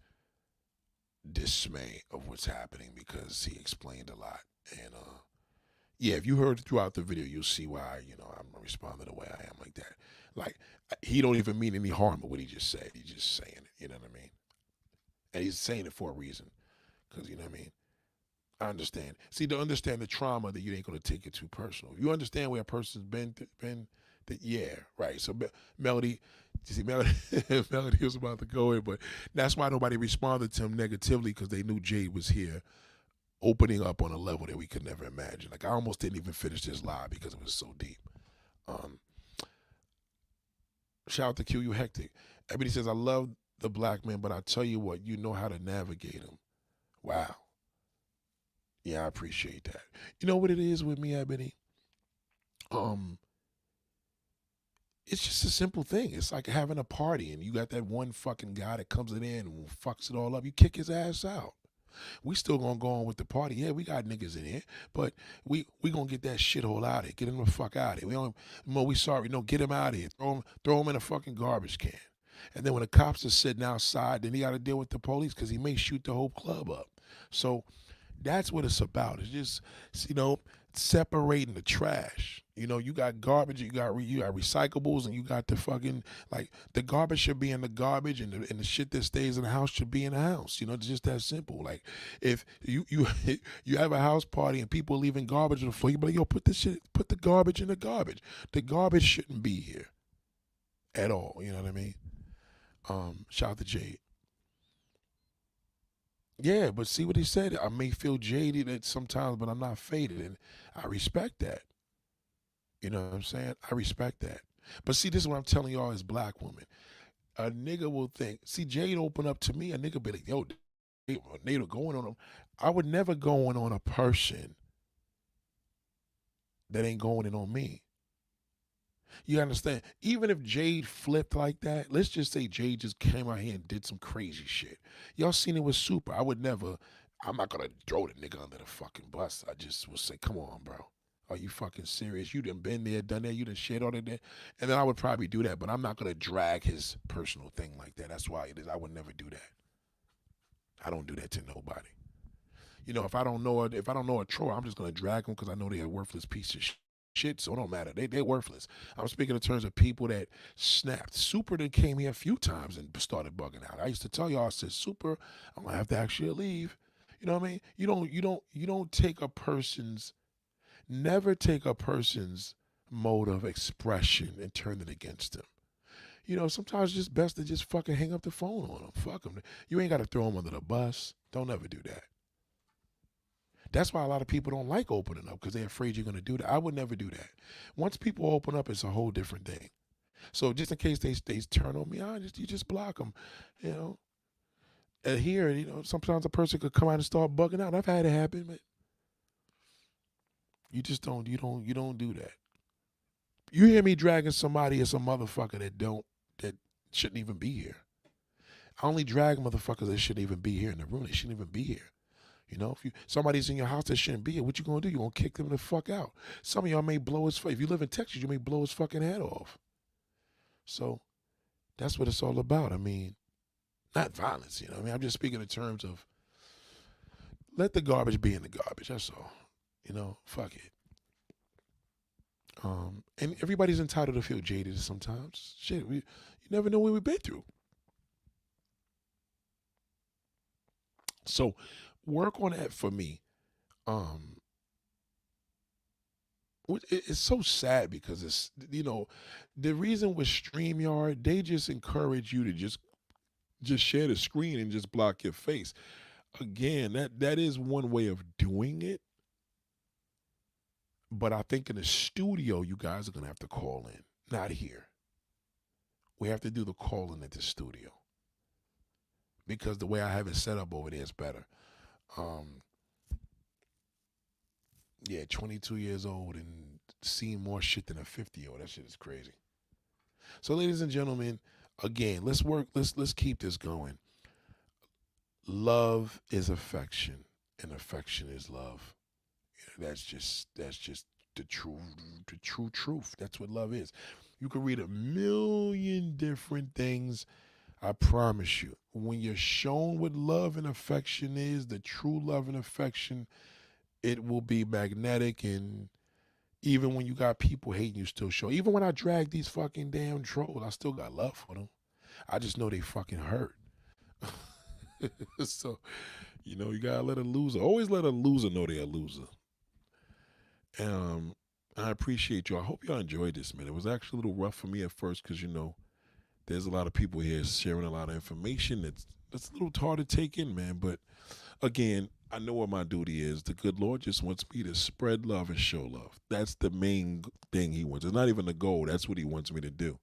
dismay of what's happening because he explained a lot. And yeah, if you heard throughout the video, you'll see why, I'm responding the way I am like that. Like, he don't even mean any harm with what he just said. He's just saying it, you know what I mean? And he's saying it for a reason because, you know what I mean? I understand. See, to understand the trauma that you ain't going to take it too personal. If you understand where a person's been, yeah, right. So Melody, you see, Melody was about to go in, but that's why nobody responded to him negatively because they knew Jade was here opening up on a level that we could never imagine. Like, I almost didn't even finish this live because it was so deep. Shout out to Q, you hectic. Everybody says, I love the black man, but I tell you what, you know how to navigate him. Wow. Yeah, I appreciate that. You know what it is with me, Ebony? It's just a simple thing. It's like having a party and you got that one fucking guy that comes in and fucks it all up. You kick his ass out. We still gonna go on with the party. Yeah, we got niggas in here, but we gonna get that shithole out of here. Get him the fuck out of here. We sorry. No, get him out of here. Throw him in a fucking garbage can. And then when the cops are sitting outside, then he got to deal with the police because he may shoot the whole club up. So That's what it's about. It's just, separating the trash. You got garbage, you got recyclables, and you got the fucking, like, the garbage should be in the garbage, and the shit that stays in the house should be in the house. It's just that simple. Like, if you you have a house party and people leaving garbage on the floor, you be like, yo, put the garbage in the garbage. The garbage shouldn't be here at all. You know what I mean? Shout out to Jade. Yeah, but see what he said. I may feel jaded at sometimes, but I'm not faded, and I respect that. You know what I'm saying? I respect that. But see, this is what I'm telling y'all as black women. A nigga will think, see, Jade open up to me, a nigga be like, yo, they going on him. I would never go in on a person that ain't going in on me. You understand? Even if Jade flipped like that, let's just say Jade just came out here and did some crazy shit. Y'all seen it with Super. I'm not gonna throw the nigga under the fucking bus. I just will say, come on, bro. Are you fucking serious? You done been there, done that, you done shit all that. And then I would probably do that, but I'm not gonna drag his personal thing like that. That's why it is. I would never do that. I don't do that to nobody. If I don't know a troll, I'm just gonna drag them because I know they're a worthless piece of shit. So it don't matter. They're worthless. I'm speaking in terms of people that snapped. Super that came here a few times and started bugging out. I used to tell y'all, I said, Super, I'm gonna have to actually leave. You know what I mean? You don't take a person's never take a person's mode of expression and turn it against them. Sometimes it's just best to just fucking hang up the phone on them. Fuck them. You ain't got to throw them under the bus. Don't ever do that. That's why a lot of people don't like opening up because they're afraid you're going to do that. I would never do that. Once people open up, it's a whole different thing. So just in case they turn on me, you just block them. You know, and here, sometimes a person could come out and start bugging out. I've had it happen, but you just don't. You don't do that. You hear me dragging somebody as a motherfucker that shouldn't even be here. I only drag motherfuckers that shouldn't even be here in the room. They shouldn't even be here. If somebody's in your house that shouldn't be here, what you gonna do? You gonna kick them the fuck out. Some of y'all may blow his face. If you live in Texas, you may blow his fucking head off. So that's what it's all about. I mean, not violence, I'm just speaking in terms of let the garbage be in the garbage. That's all. Fuck it. And everybody's entitled to feel jaded sometimes. Shit, you never know what we've been through. So work on that for me. It's so sad because it's the reason with StreamYard, they just encourage you to just share the screen and just block your face. Again, that is one way of doing it. But I think in the studio, you guys are gonna have to call in, not here. We have to do the calling at the studio because the way I have it set up over there is better. Um, yeah, 22 years old and seeing more shit than a 50-year-old. That shit is crazy. So, ladies and gentlemen, again, let's work. Let's keep this going. Love is affection, and affection is love. That's just the true truth. That's what love is. You can read a million different things. I promise you, when you're shown what love and affection is, the true love and affection, it will be magnetic. And even when you got people hating, you still show. Even when I drag these fucking damn trolls, I still got love for them. I just know they fucking hurt. So, you gotta let a loser. Always let a loser know they're a loser. I appreciate you. I hope y'all enjoyed this, man. It was actually a little rough for me at first because there's a lot of people here sharing a lot of information that's a little hard to take in, man. But again, I know what my duty is. The good Lord just wants me to spread love and show love. That's the main thing He wants. It's not even the goal. That's what He wants me to do.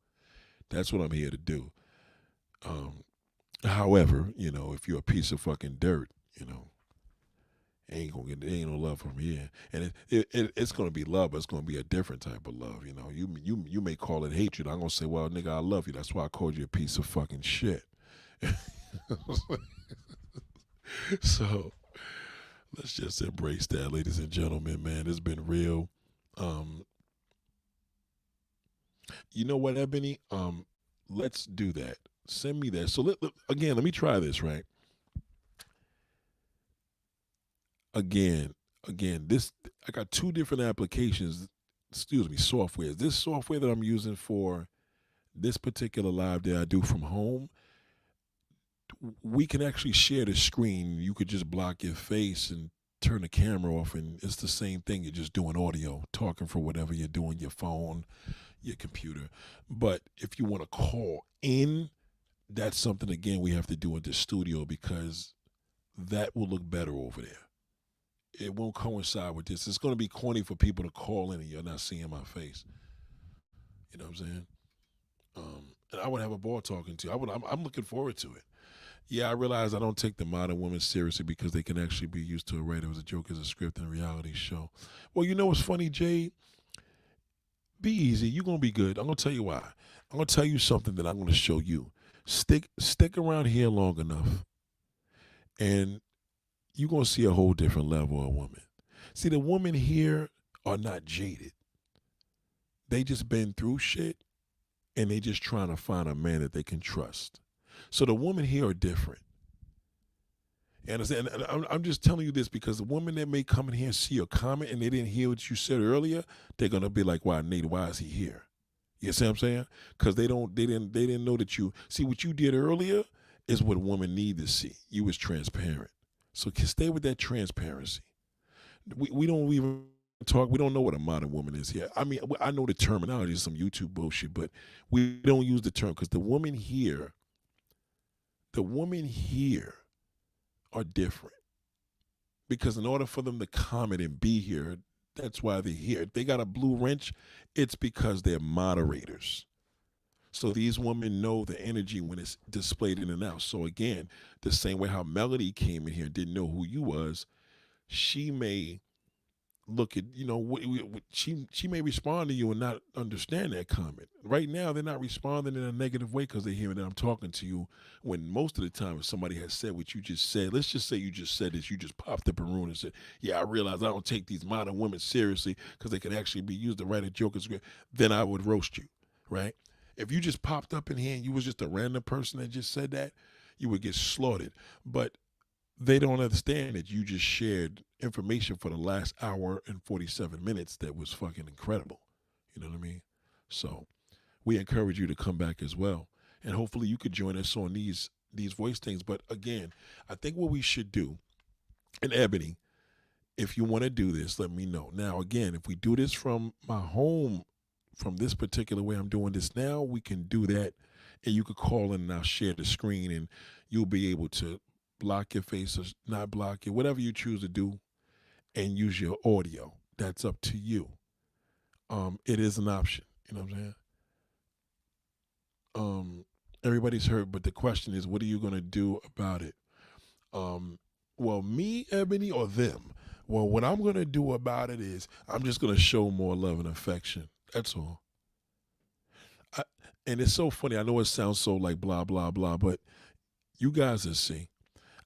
That's what I'm here to do. However, if you're a piece of fucking dirt, ain't no love from here, and it's gonna be love, but it's gonna be a different type of love. You may call it hatred. I'm gonna say, well, nigga, I love you. That's why I called you a piece of fucking shit. So let's just embrace that, ladies and gentlemen. Man, it's been real. You know what, Ebony? Let's do that. Send me that. So again, let me try this, right? again, this I got two different applications. Excuse me, software. This software that I'm using for this particular live that I do from home, we can actually share the screen. You could just block your face and turn the camera off, and it's the same thing. You're just doing audio, talking for whatever you're doing, your phone, your computer. But if you want to call in, that's something again we have to do in the studio because that will look better over there. It won't coincide with this. It's going to be corny for people to call in and you're not seeing my face. You know what I'm saying? And I would have a ball talking to you. I'm looking forward to it. Yeah, I realize I don't take the modern women seriously because they can actually be used to a writer as a joke, as a script, and a reality show. Well, you know what's funny, Jade? Be easy. You're gonna be good. I'm gonna tell you why. I'm gonna tell you something that I'm gonna show you. Stick around here long enough, and you're gonna see a whole different level of woman. See, the women here are not jaded. They just been through shit, and they just trying to find a man that they can trust. So the women here are different. And I'm just telling you this because the women that may come in here and see your comment and they didn't hear what you said earlier, they're gonna be like, "Why, Nate? Why is he here?" You see what I'm saying? Because they didn't know that you see what you did earlier is what women need to see. You was transparent, so stay with that transparency. We don't even talk. We don't know what a modern woman is here. I mean, I know the terminology is some YouTube bullshit, but we don't use the term because the women here are different. Because in order for them to comment and be here, that's why they're here. If they got a blue wrench, it's because they're moderators. So these women know the energy when it's displayed in and out. So again, the same way how Melody came in here and didn't know who you was, she may look at she may respond to you and not understand that comment. Right now they're not responding in a negative way because they're hearing that I'm talking to you, when most of the time if somebody has said what you just said, let's just say you just said this, you just popped up in a room and said, yeah, I realize I don't take these modern women seriously because they can actually be used to write a joke, then I would roast you, right? If you just popped up in here and you was just a random person that just said that, you would get slaughtered. But they don't understand that you just shared information for the last hour and 47 minutes that was fucking incredible. You know what I mean? So we encourage you to come back as well. And hopefully you could join us on these voice things. But again, I think what we should do, and Ebony, if you want to do this, let me know. Now, again, if we do this from my home, from this particular way I'm doing this now, we can do that. And you could call in and I'll share the screen and you'll be able to block your face or not block it, whatever you choose to do, and use your audio. That's up to you. It is an option. You know what I'm saying? Everybody's heard, but the question is, what are you gonna do about it? Well, me, Ebony, or them? Well, what I'm gonna do about it is I'm just gonna show more love and affection. That's all. I, and it's so funny. I know it sounds so like blah blah blah, but you guys will see.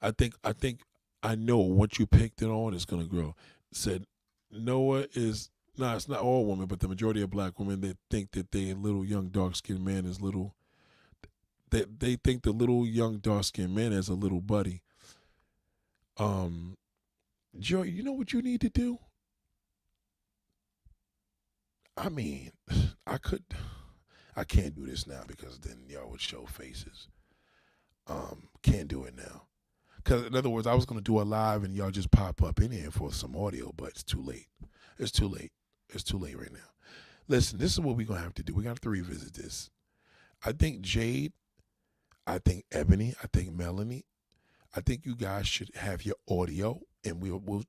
I know once you picked it on, it's gonna grow. Said Noah is no, it's not all women, but the majority of black women that think that they little young dark skinned man is little. They think the little young dark skinned man is a little buddy. Joy, you know what you need to do? I mean, I could, I can't do this now because then y'all would show faces. Can't do it now. Because in other words, I was gonna do a live and y'all just pop up in here for some audio, but it's too late. It's too late. It's too late right now. Listen, this is what we're gonna have to do. We got to revisit this. I think Jade, I think Ebony, I think Melanie, I think you guys should have your audio, and we'll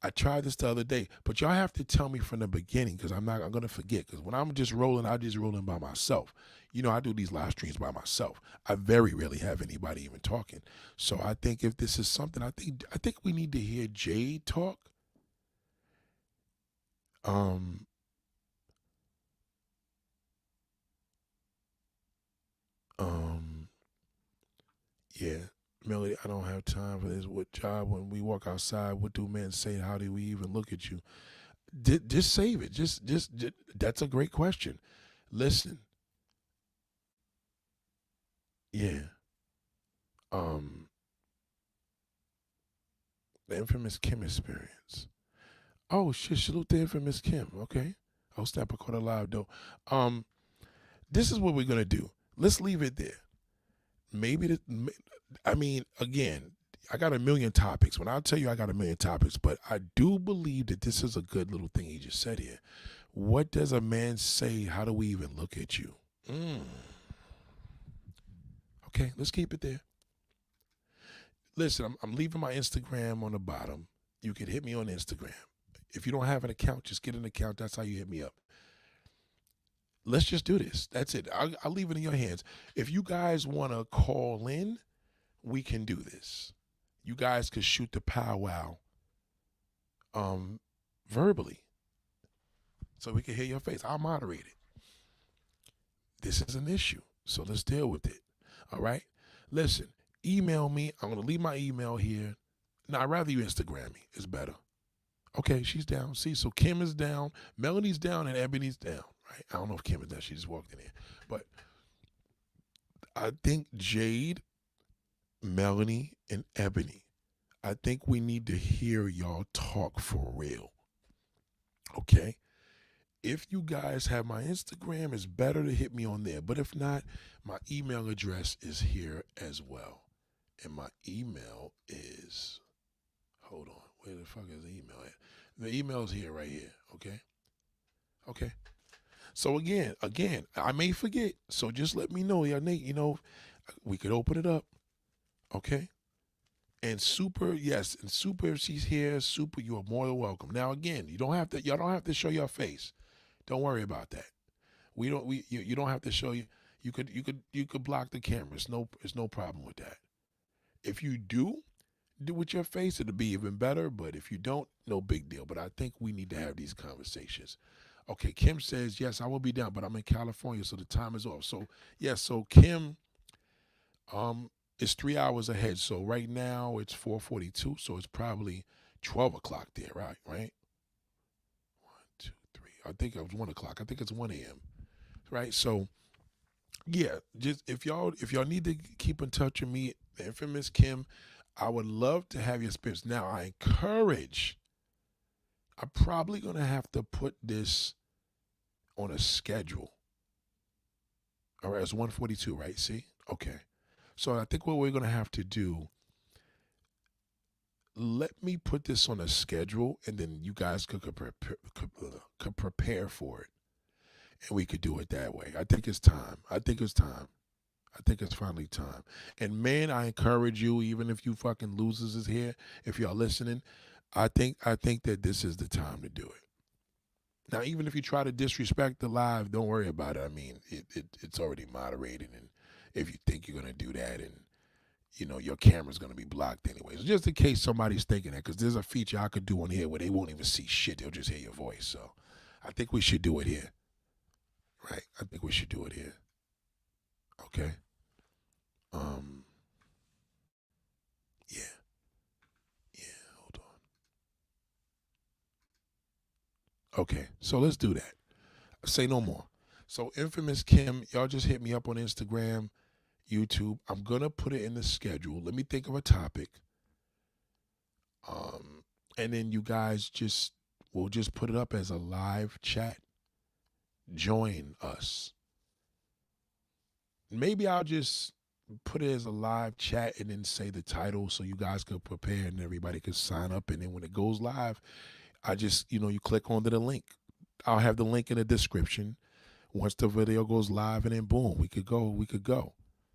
I tried this the other day, but y'all have to tell me from the beginning because I'm gonna forget. Because when I'm just rolling, I just rolling by myself. You know, I do these live streams by myself. I very rarely have anybody even talking. So I think if this is something, I think we need to hear Jade talk. Um, um, yeah, Melody, I don't have time for this. What job when we walk outside? What do men say? How do we even look at you? Just save it. Just that's a great question. Listen, yeah. Um, The infamous Kim experience. Oh shit! Salute the infamous Kim. Okay. Oh snap! I caught a live though. This is what we're gonna do. Let's leave it there. Maybe I mean, again, I got a million topics. When I tell you I got a million topics, but I do believe that this is a good little thing he just said here. What does a man say? How do we even look at you? Okay, let's keep it there. Listen, I'm leaving my Instagram on the bottom. You can hit me on Instagram. If you don't have an account, just get an account. That's how you hit me up. Let's just do this. That's it. I'll leave it in your hands. If you guys want to call in, we can do this. You guys could shoot the powwow verbally so we can hear your face. I'll moderate it. This is an issue, so let's deal with it. All right? Listen, email me. I'm going to leave my email here. No, I'd rather you Instagram me. It's better. Okay, she's down. See, so Kim is down, Melanie's down, and Ebony's down. Right? I don't know if Kim is down. She just walked in here. But I think Jade, Melanie, and Ebony, I think we need to hear y'all talk for real. Okay? If you guys have my Instagram, it's better to hit me on there. But if not, my email address is here as well. And my email is, hold on, where the fuck is the email at? The email is here, right here, okay? Okay. So again, I may forget. So just let me know, Nate, we could open it up, okay? And Super, yes, and Super, if she's here, Super, you are more than welcome. Now again, y'all don't have to show your face. Don't worry about that. You don't have to show you could block the camera. It's no problem with that. If you do with your face, it'll be even better. But if you don't, no big deal. But I think we need to have these conversations. Okay, Kim says, yes, I will be down, but I'm in California, so the time is off. So yes, so Kim is 3 hours ahead. So right now it's 4:42, so it's probably 12 o'clock there, right? Right? 1, 2, 3. I think it was 1 o'clock. I think it's 1 a.m. Right? So yeah, just if y'all need to keep in touch with me, the infamous Kim, I would love to have your experience. Now I'm probably gonna have to put this on a schedule. All right, it's 1:42, right? See? Okay. So I think what we're gonna have to do, let me put this on a schedule, and then you guys could prepare for it, and we could do it that way. I think it's time. I think it's finally time. And man, I encourage you, even if you fucking losers is here, if y'all listening, I think that this is the time to do it. Now, even if you try to disrespect the live, don't worry about it. I mean, it's already moderated, and if you think you're gonna do that, and your camera's gonna be blocked anyways, just in case somebody's thinking that, because there's a feature I could do on here where they won't even see shit; they'll just hear your voice. So, I think we should do it here, right? I think we should do it here. Okay. Yeah. Hold on. Okay, so let's do that. Say no more. So, infamous Kim, y'all just hit me up on Instagram, YouTube. I'm gonna put it in the schedule. Let me think of a topic. And then you guys we'll just put it up as a live chat. Join us. Maybe I'll just put it as a live chat and then say the title so you guys could prepare and everybody could sign up. And then when it goes live, I just, you click onto the link. I'll have the link in the description. Once the video goes live, and then boom, we could go.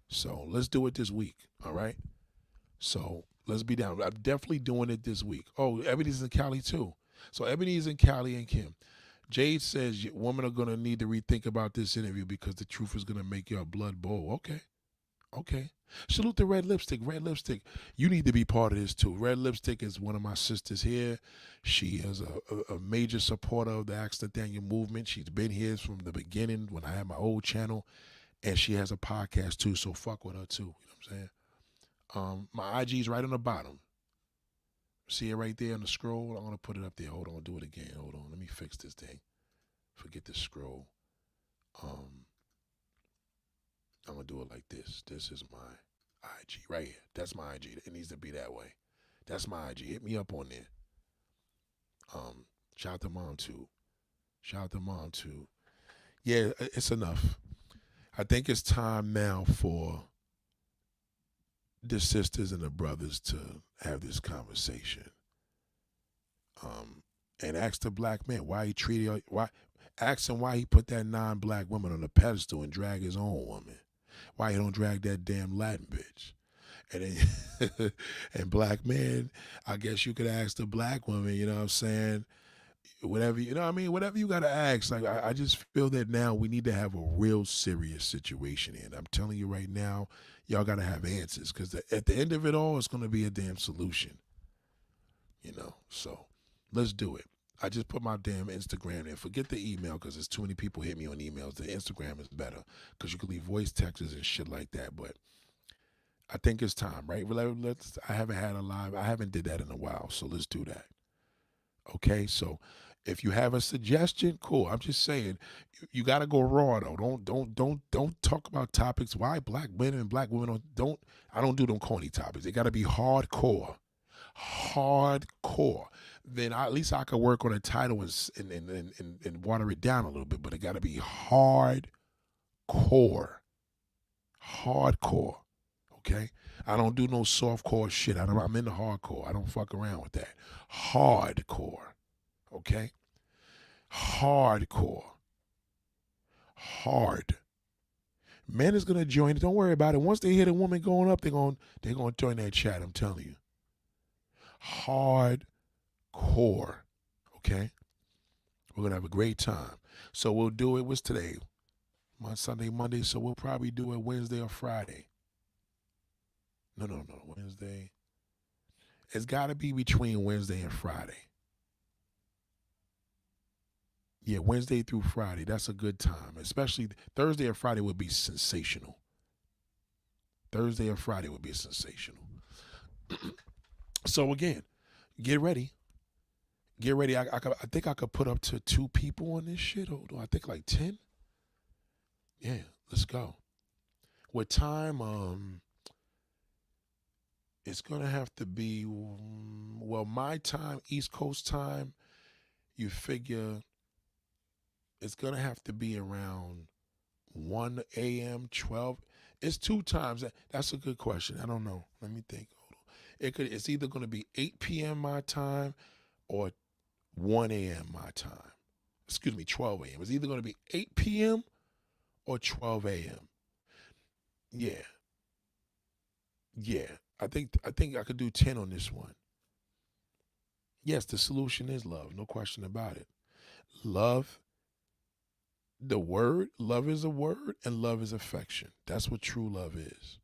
So let's do it this week. All right. So let's be down. I'm definitely doing it this week. Oh, Ebony's in Cali too. So Ebony's in Cali and Kim. Jade says women are going to need to rethink about this interview because the truth is going to make your blood boil. Okay. Salute to Red Lipstick. Red Lipstick, you need to be part of this too. Red Lipstick is one of my sisters here. She is a major supporter of the Ask Nathaniel movement. She's been here from the beginning when I had my old channel, and she has a podcast too, so fuck with her too. You know what I'm saying? My IG is right on the bottom. See it right there on the scroll? I'm going to put it up there. Hold on, do it again. Hold on, let me fix this thing. Forget the scroll. I'm going to do it like this. This is my IG right here. That's my IG. It needs to be that way. That's my IG. Hit me up on there. Shout out to mom too. Shout out to mom too. Yeah, it's enough. I think it's time now for the sisters and the brothers to have this conversation. And ask the black man why he treated why. Ask him why he put that non-black woman on a pedestal and drag his own woman. Why he don't drag that damn Latin bitch. And then, and black men, I guess you could ask the black woman. You know what I'm saying? Whatever, you know what I mean? Whatever you got to ask. Like, I just feel that now we need to have a real serious situation. And I'm telling you right now, y'all got to have answers, because at the end of it all, it's going to be a damn solution. You know, so let's do it. I just put my damn Instagram in. Forget the email, because there's too many people hit me on emails. The Instagram is better because you can leave voice texts and shit like that. But I think it's time, right? I haven't had a live. I haven't did that in a while, so let's do that. Okay, so if you have a suggestion, cool. I'm just saying, you got to go raw though. Don't talk about topics. Why black men and black women don't. I don't do them corny topics. They got to be hardcore. Hardcore. Then at least I could work on a title and water it down a little bit. But it got to be hardcore. Hardcore. Okay? I don't do no softcore shit. I'm into hardcore. I don't fuck around with that. Hardcore. Okay? Hardcore. Hard. Men is gonna join it. Don't worry about it. Once they hear the woman going up, they're gonna join that chat. I'm telling you. Hardcore. Okay? We're gonna have a great time. So we'll do it. What's today? Sunday, Monday. So we'll probably do it Wednesday or Friday. No. Wednesday. It's got to be between Wednesday and Friday. Yeah, Wednesday through Friday. That's a good time. Especially Thursday or Friday would be sensational. Thursday or Friday would be sensational. So again, get ready. Get ready. I think I could put up to 2 people on this shit. Hold on. I think like 10. Yeah, let's go. What time? It's gonna have to be, well, my time, East Coast time. You figure it's gonna have to be around 1 a.m., 12. It's 2 times. That's a good question. I don't know. Let me think. Hold on. It's either gonna be 8 p.m. my time or 1 a.m. my time. Excuse me, 12 a.m. It's either gonna be 8 p.m. or 12 a.m. Yeah. I think I could do 10 on this one. Yes, the solution is love. No question about it. Love, the word, love is a word and love is affection. That's what true love is.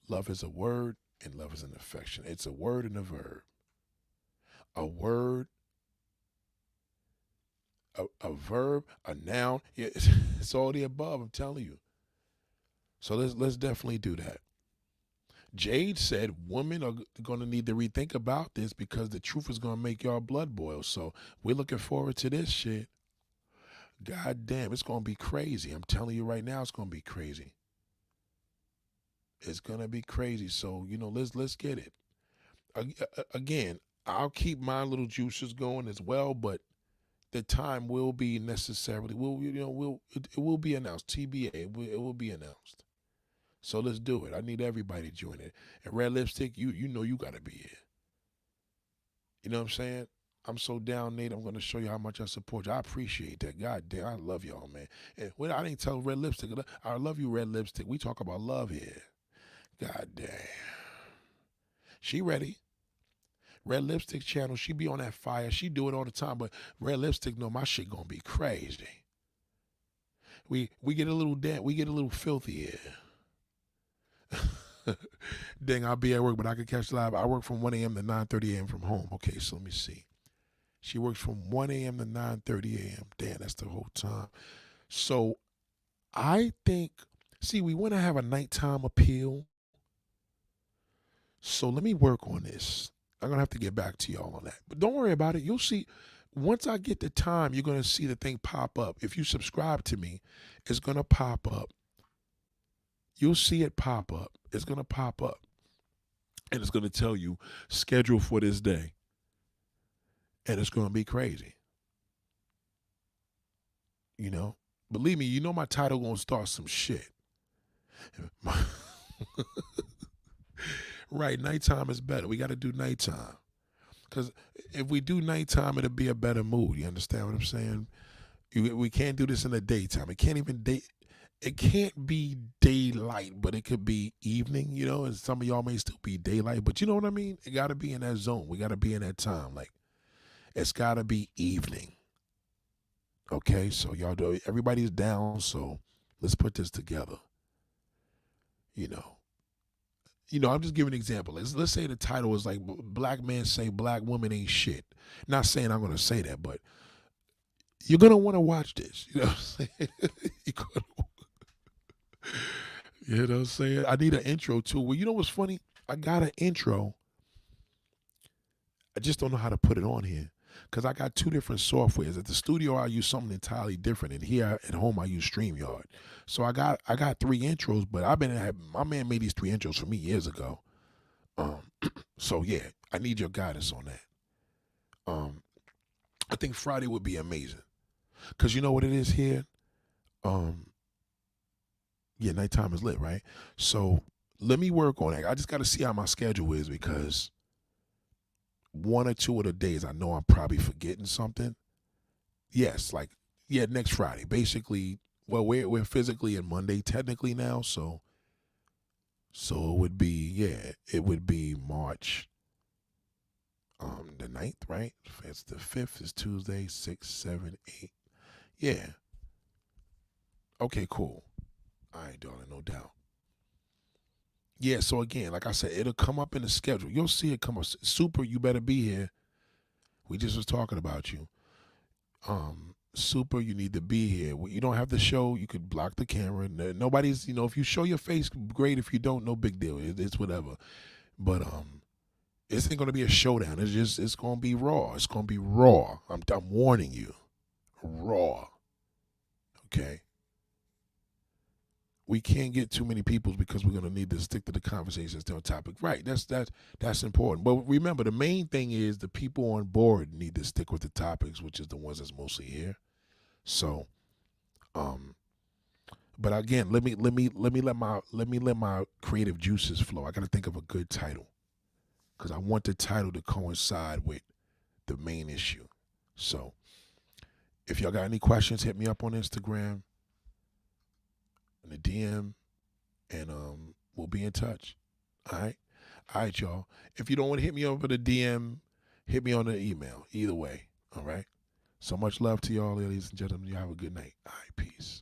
Love is a word and love is an affection. It's a word and a verb. A word, a verb, a noun. Yeah, it's all the above, I'm telling you. So let's definitely do that. Jade said women are going to need to rethink about this because the truth is going to make y'all blood boil. So we're looking forward to this shit. God damn, it's going to be crazy. I'm telling you right now, it's going to be crazy. It's going to be crazy. So, let's get it. Again, I'll keep my little juices going as well, but the time will be necessarily, it will be announced. TBA, it will be announced. So let's do it. I need everybody to join it. And Red Lipstick, you got to be here. You know what I'm saying? I'm so down, Nate. I'm going to show you how much I support you. I appreciate that. God damn, I love y'all, man. And I didn't tell Red Lipstick. I love you, Red Lipstick. We talk about love here. God damn. She ready. Red Lipstick channel, she be on that fire. She do it all the time, but Red Lipstick know my shit going to be crazy. We get a little filthy here. Dang, I'll be at work, but I can catch live. I work from 1 a.m. to 9:30 a.m. from home. Okay, so let me see. She works from 1 a.m. to 9:30 a.m. Damn, that's the whole time. So I think, we want to have a nighttime appeal. So let me work on this. I'm going to have to get back to y'all on that. But don't worry about it. You'll see. Once I get the time, you're going to see the thing pop up. If you subscribe to me, it's going to pop up. You'll see it pop up. It's going to pop up. and it's going to tell you schedule for this day, and it's going to be crazy. You know, believe me, you know my title going to start some shit. Right, nighttime is better. We got to do nighttime. Because if we do nighttime, it'll be a better mood. You understand what I'm saying? We can't do this in the daytime. It can't be daylight, but it could be evening, you know, and some of y'all may still be daylight, but you know what I mean? It got to be in that zone. We got to be in that time. Like, it's got to be evening. Okay, so y'all do, everybody's down, so let's put this together. You know, I'm just giving an example. Let's say the title is like "Black Men Say Black Women Ain't Shit." Not saying I'm gonna say that, but you're gonna want to watch this. You know what I'm saying? You know what I'm saying? I need an intro too. Well, you know what's funny? I got an intro. I just don't know how to put it on here because I got two different softwares. At the studio, I use something entirely different, and here at home, I use StreamYard. So I got three intros, but my man made these three intros for me years ago. So yeah, I need your guidance on that. I think Friday would be amazing because you know what it is here. Yeah, nighttime is lit, right? So let me work on it. I just got to see how my schedule is because one or two of the days I know I'm probably forgetting something. Yes, like next Friday. Basically, well, we're physically in Monday technically now, so it would be March the 9th, right? It's the 5th is Tuesday, 6, 7, 8. Yeah. Okay, cool. All right, darling, no doubt. Yeah, so again, like I said, it'll come up in the schedule. You'll see it come up. Super, you better be here. We just was talking about you. Super, you need to be here. When you don't have the show, you could block the camera. Nobody's, if you show your face, great. If you don't, no big deal. It's whatever. But this ain't gonna be a showdown. It's gonna be raw. It's gonna be raw. I'm warning you, raw. Okay. We can't get too many people because we're gonna need to stick to the conversations, to the topic. Right. That's important. But remember, the main thing is the people on board need to stick with the topics, which is the ones that's mostly here. So, but again, let me let my creative juices flow. I got to think of a good title because I want the title to coincide with the main issue. So, if y'all got any questions, hit me up on Instagram, in the DM, and we'll be in touch. All right, y'all. If you don't want to hit me over the DM, hit me on the email. Either way, all right. So much love to y'all, ladies and gentlemen. You have a good night. All right, peace.